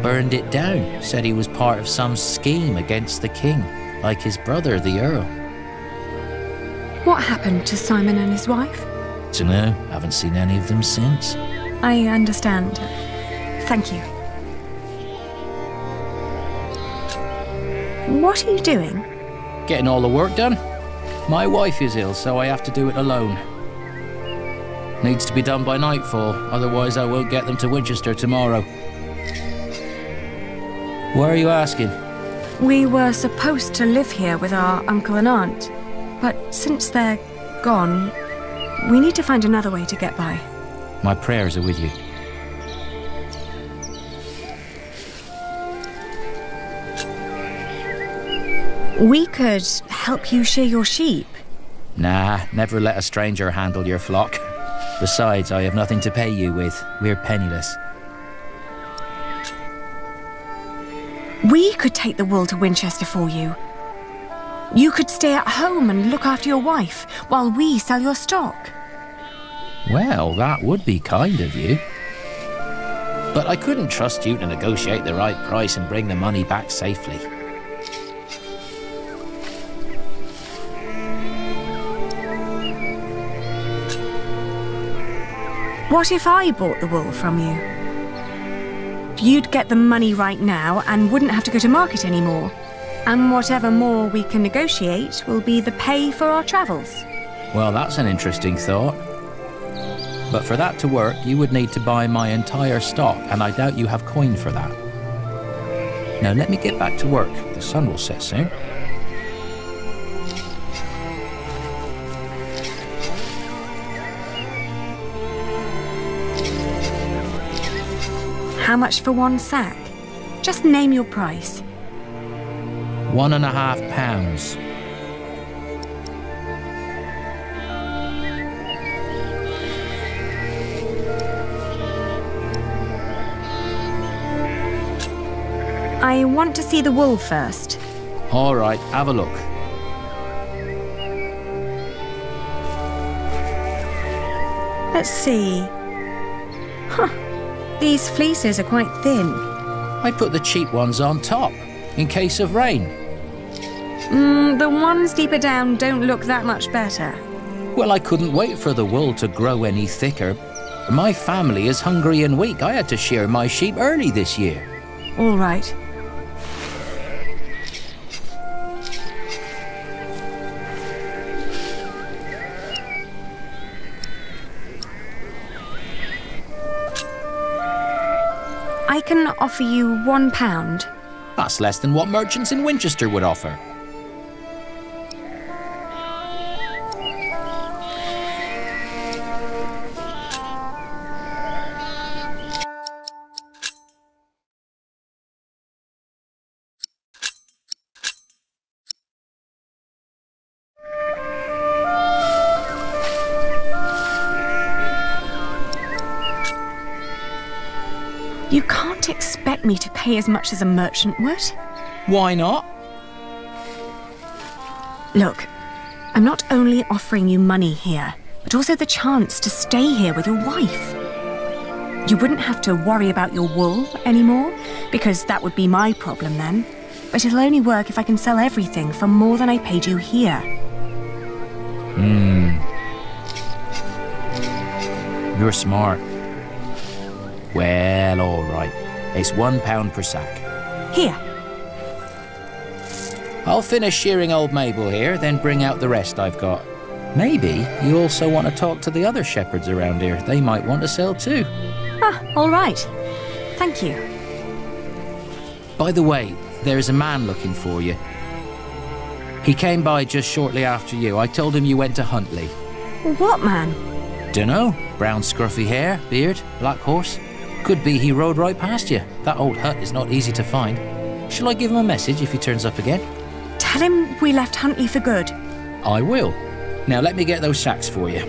Burned it down, said he was part of some scheme against the king, like his brother, the Earl. What happened to Simon and his wife? Dunno, haven't seen any of them since. I understand. Thank you. What are you doing? Getting all the work done. My wife is ill, so I have to do it alone. Needs to be done by nightfall, otherwise I won't get them to Winchester tomorrow. Why are you asking? We were supposed to live here with our uncle and aunt, but since they're gone, we need to find another way to get by. My prayers are with you. We could help you shear your sheep. Nah, never let a stranger handle your flock. Besides, I have nothing to pay you with. We're penniless. We could take the wool to Winchester for you. You could stay at home and look after your wife while we sell your stock. Well, that would be kind of you. But I couldn't trust you to negotiate the right price and bring the money back safely. What if I bought the wool from you? You'd get the money right now and wouldn't have to go to market anymore. And whatever more we can negotiate will be the pay for our travels. Well, that's an interesting thought. But for that to work, you would need to buy my entire stock, and I doubt you have coin for that. Now let me get back to work. The sun will set soon. How much for one sack? Just name your price. £1.50. I want to see the wool first. All right, have a look. Let's see. Huh. These fleeces are quite thin. I put the cheap ones on top, in case of rain. The ones deeper down don't look that much better. Well, I couldn't wait for the wool to grow any thicker. My family is hungry and weak. I had to shear my sheep early this year. All right. I can offer you £1. That's less than what merchants in Winchester would offer. You can't expect me to pay as much as a merchant would. Why not? Look, I'm not only offering you money here, but also the chance to stay here with your wife. You wouldn't have to worry about your wool anymore, because that would be my problem then. But it'll only work if I can sell everything for more than I paid you here. You're smart. Well, all right. It's £1 per sack. Here. I'll finish shearing old Mabel here, then bring out the rest I've got. Maybe you also want to talk to the other shepherds around here. They might want to sell too. Ah, all right. Thank you. By the way, there's a man looking for you. He came by just shortly after you. I told him you went to Huntley. What man? Dunno. Brown scruffy hair, beard, black horse. Could be he rode right past you. That old hut is not easy to find. Shall I give him a message if he turns up again? Tell him we left Huntley for good. I will. Now let me get those sacks for you.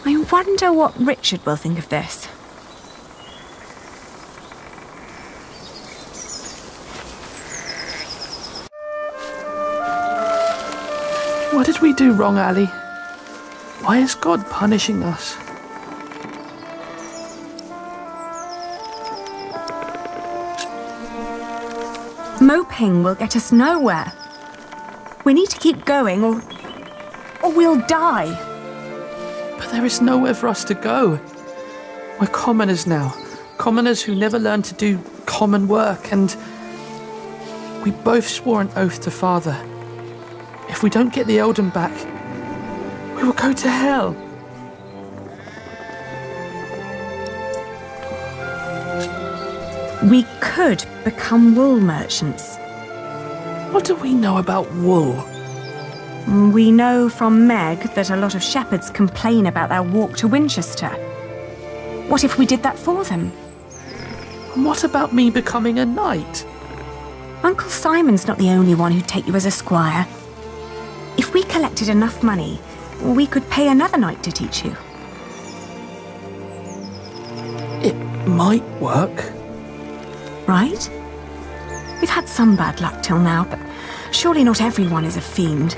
I wonder what Richard will think of this. What did we do wrong, Ali? Why is God punishing us? Moping will get us nowhere. We need to keep going or we'll die. But there is nowhere for us to go. We're commoners now. Commoners who never learned to do common work, and we both swore an oath to Father. If we don't get the Eldon back, we will go to hell. We could become wool merchants. What do we know about wool? We know from Meg that a lot of shepherds complain about their walk to Winchester. What if we did that for them? And what about me becoming a knight? Uncle Simon's not the only one who'd take you as a squire. If we collected enough money, we could pay another knight to teach you. might work. Right? We've had some bad luck till now, but surely not everyone is a fiend.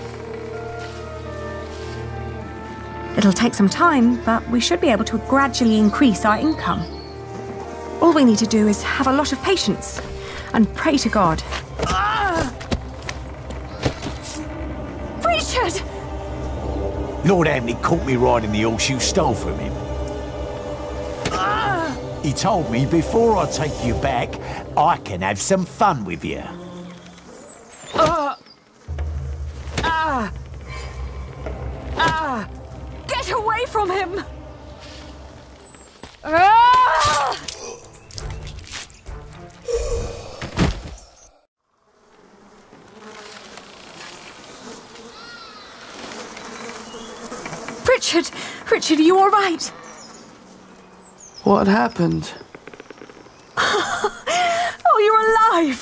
It'll take some time, but we should be able to gradually increase our income. All we need to do is have a lot of patience and pray to God. Richard! Lord Hamley caught me riding the horse you stole from him. He told me before I take you back, I can have some fun with you. Get away from him! Richard, are you all right? What happened? Oh, you're alive!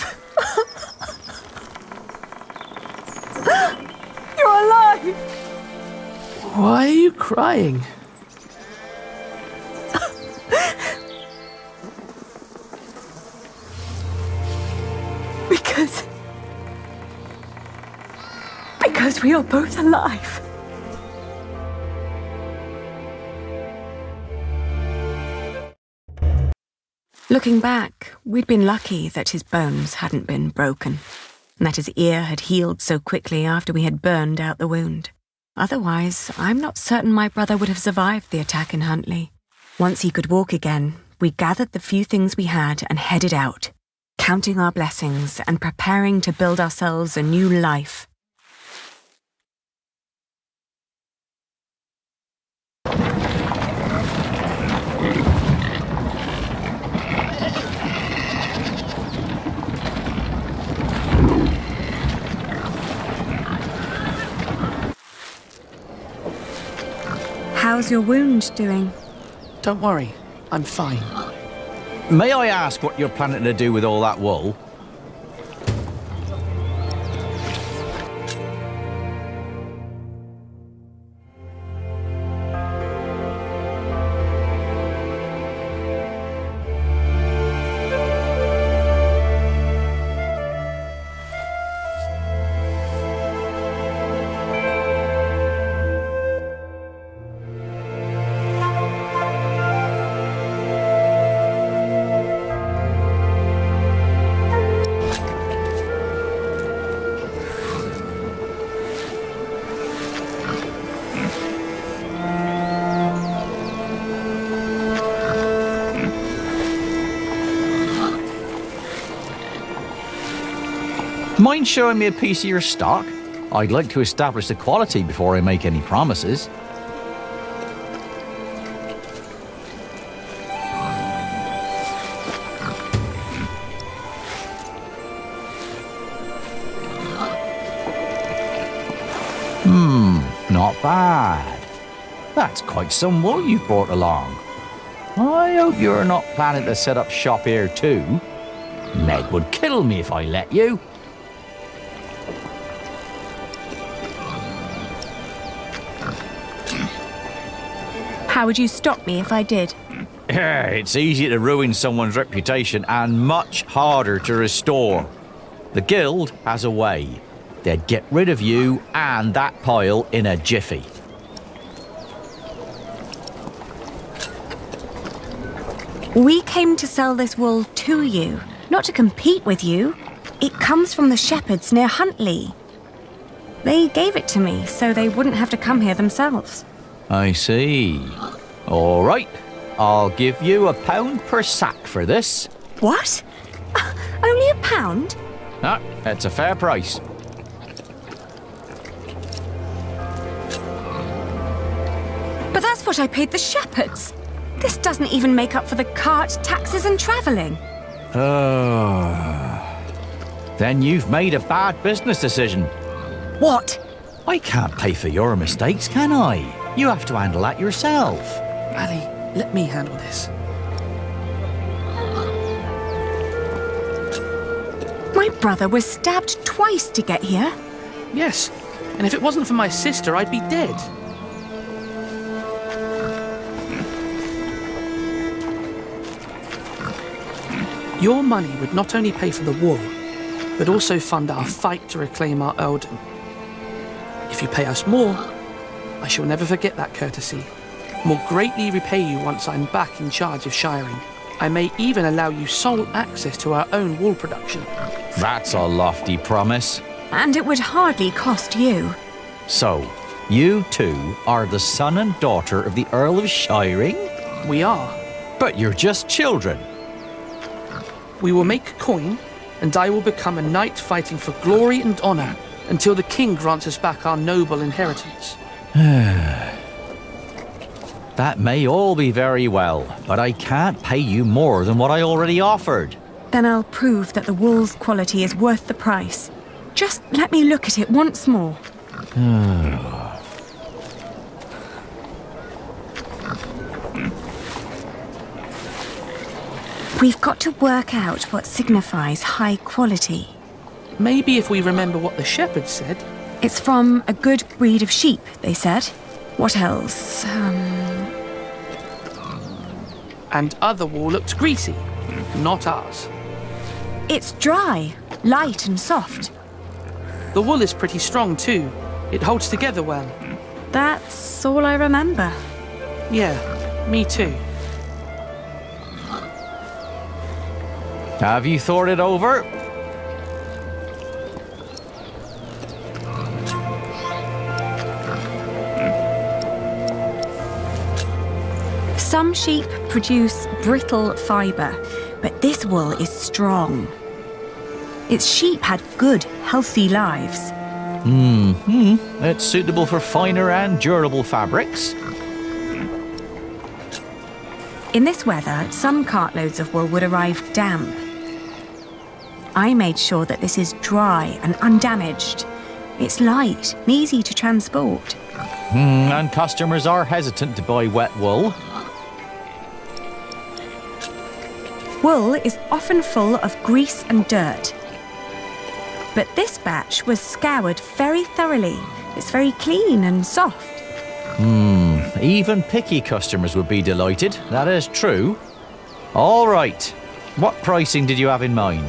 You're alive! Why are you crying? Because we are both alive. Looking back, we'd been lucky that his bones hadn't been broken, and that his ear had healed so quickly after we had burned out the wound. Otherwise, I'm not certain my brother would have survived the attack in Huntley. Once he could walk again, we gathered the few things we had and headed out, counting our blessings and preparing to build ourselves a new life. How's your wound doing? Don't worry, I'm fine. May I ask what you're planning to do with all that wool? Mind showing me a piece of your stock? I'd like to establish the quality before I make any promises. Not bad. That's quite some wool you brought along. I hope you're not planning to set up shop here too. Meg would kill me if I let you. How would you stop me if I did? It's easy to ruin someone's reputation and much harder to restore. The guild has a way. They'd get rid of you and that pile in a jiffy. We came to sell this wool to you, not to compete with you. It comes from the shepherds near Huntley. They gave it to me so they wouldn't have to come here themselves. I see. All right. I'll give you £1 per sack for this. What? Only £1? Ah, that's a fair price. But that's what I paid the shepherds. This doesn't even make up for the cart, taxes and travelling. Then you've made a bad business decision. What? I can't pay for your mistakes, can I? You have to handle that yourself. Ali, let me handle this. My brother was stabbed twice to get here. Yes, and if it wasn't for my sister, I'd be dead. Your money would not only pay for the wool, but also fund our fight to reclaim our earldom. If you pay us more, I shall never forget that courtesy. More greatly repay you once I'm back in charge of shiring. I may even allow you sole access to our own wool production. That's a lofty promise. And it would hardly cost you. So, you two are the son and daughter of the Earl of Shiring? We are. But you're just children. We will make coin, and I will become a knight fighting for glory and honor until the king grants us back our noble inheritance. That may all be very well, but I can't pay you more than what I already offered. Then I'll prove that the wool's quality is worth the price. Just let me look at it once more. We've got to work out what signifies high quality. Maybe if we remember what the shepherd said. It's from a good breed of sheep, they said. What else? And other wool looked greasy. Not ours. It's dry, light and soft. The wool is pretty strong too. It holds together well. That's all I remember. Yeah, me too. Have you thought it over? Some sheep produce brittle fibre, but this wool is strong. Its sheep had good, healthy lives. It's suitable for finer and durable fabrics. In this weather, some cartloads of wool would arrive damp. I made sure that this is dry and undamaged. It's light and easy to transport. And customers are hesitant to buy wet wool. Wool is often full of grease and dirt. But this batch was scoured very thoroughly. It's very clean and soft. Even picky customers would be delighted. That is true. All right. What pricing did you have in mind?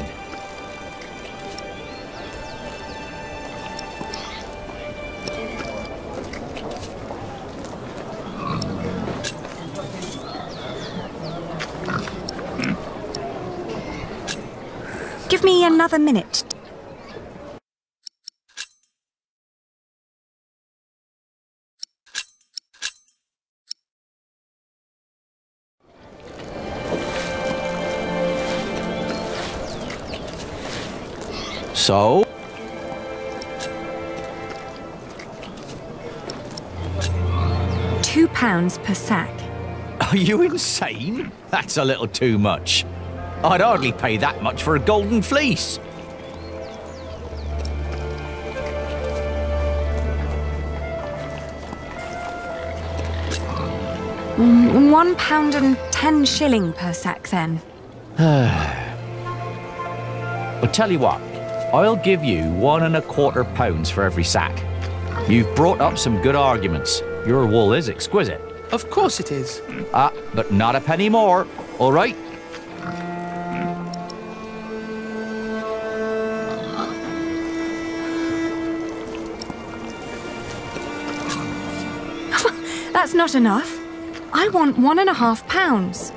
Give me another minute. So? £2 per sack. Are you insane? That's a little too much. I'd hardly pay that much for a golden fleece. £1 and 10 shilling per sack, then. I'll tell you what, I'll give you £1.25 for every sack. You've brought up some good arguments. Your wool is exquisite. Of course it is. But not a penny more, all right? That's not enough. I want £1.50.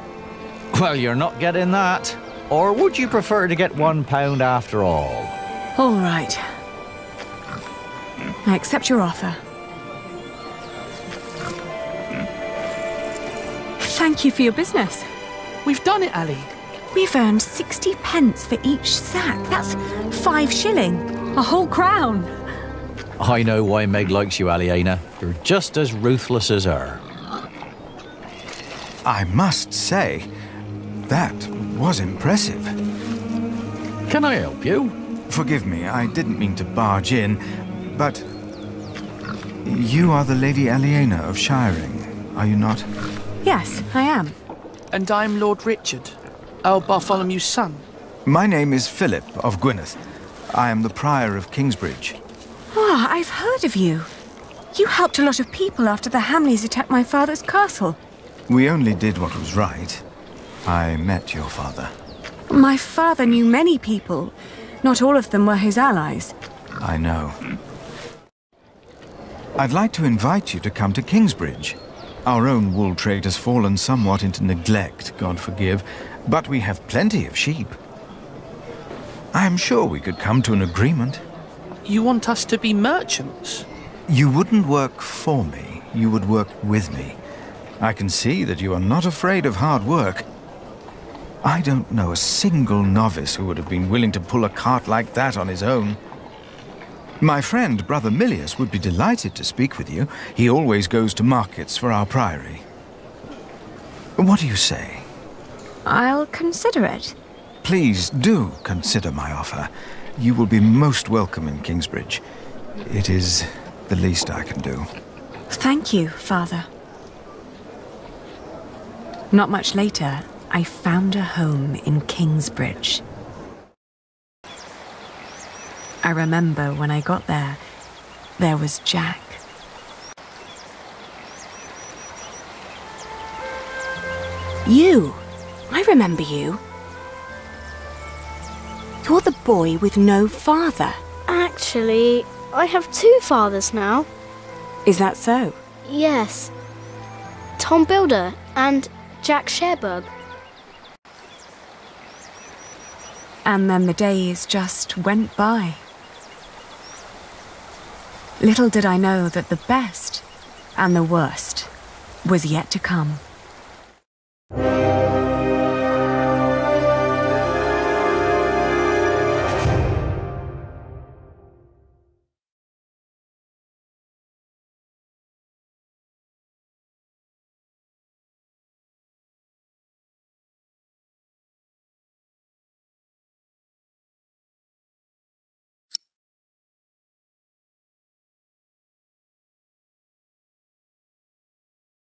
Well, you're not getting that. Or would you prefer to get £1 after all? All right. I accept your offer. Thank you for your business. We've done it, Ali. We've earned 60 pence for each sack. That's 5 shilling. A whole crown. I know why Meg likes you, Aliena. You're just as ruthless as her. I must say, that was impressive. Can I help you? Forgive me, I didn't mean to barge in, but you are the Lady Aliena of Shiring, are you not? Yes, I am. And I'm Lord Richard, Earl Bartholomew's son. My name is Philip of Gwynedd. I am the Prior of Kingsbridge. Ah, I've heard of you. You helped a lot of people after the Hamleys attacked my father's castle. We only did what was right. I met your father. My father knew many people. Not all of them were his allies. I know. I'd like to invite you to come to Kingsbridge. Our own wool trade has fallen somewhat into neglect, God forgive, but we have plenty of sheep. I am sure we could come to an agreement. You want us to be merchants? You wouldn't work for me, you would work with me. I can see that you are not afraid of hard work. I don't know a single novice who would have been willing to pull a cart like that on his own. My friend, Brother Milius, would be delighted to speak with you. He always goes to markets for our priory. What do you say? I'll consider it. Please do consider my offer. You will be most welcome in Kingsbridge. It is the least I can do. Thank you, Father. Not much later, I found a home in Kingsbridge. I remember when I got there, there was Jack. You! I remember you. You're the boy with no father. Actually, I have 2 fathers now. Is that so? Yes. Tom Builder and Jack Sherbug. And then the days just went by. Little did I know that the best and the worst was yet to come.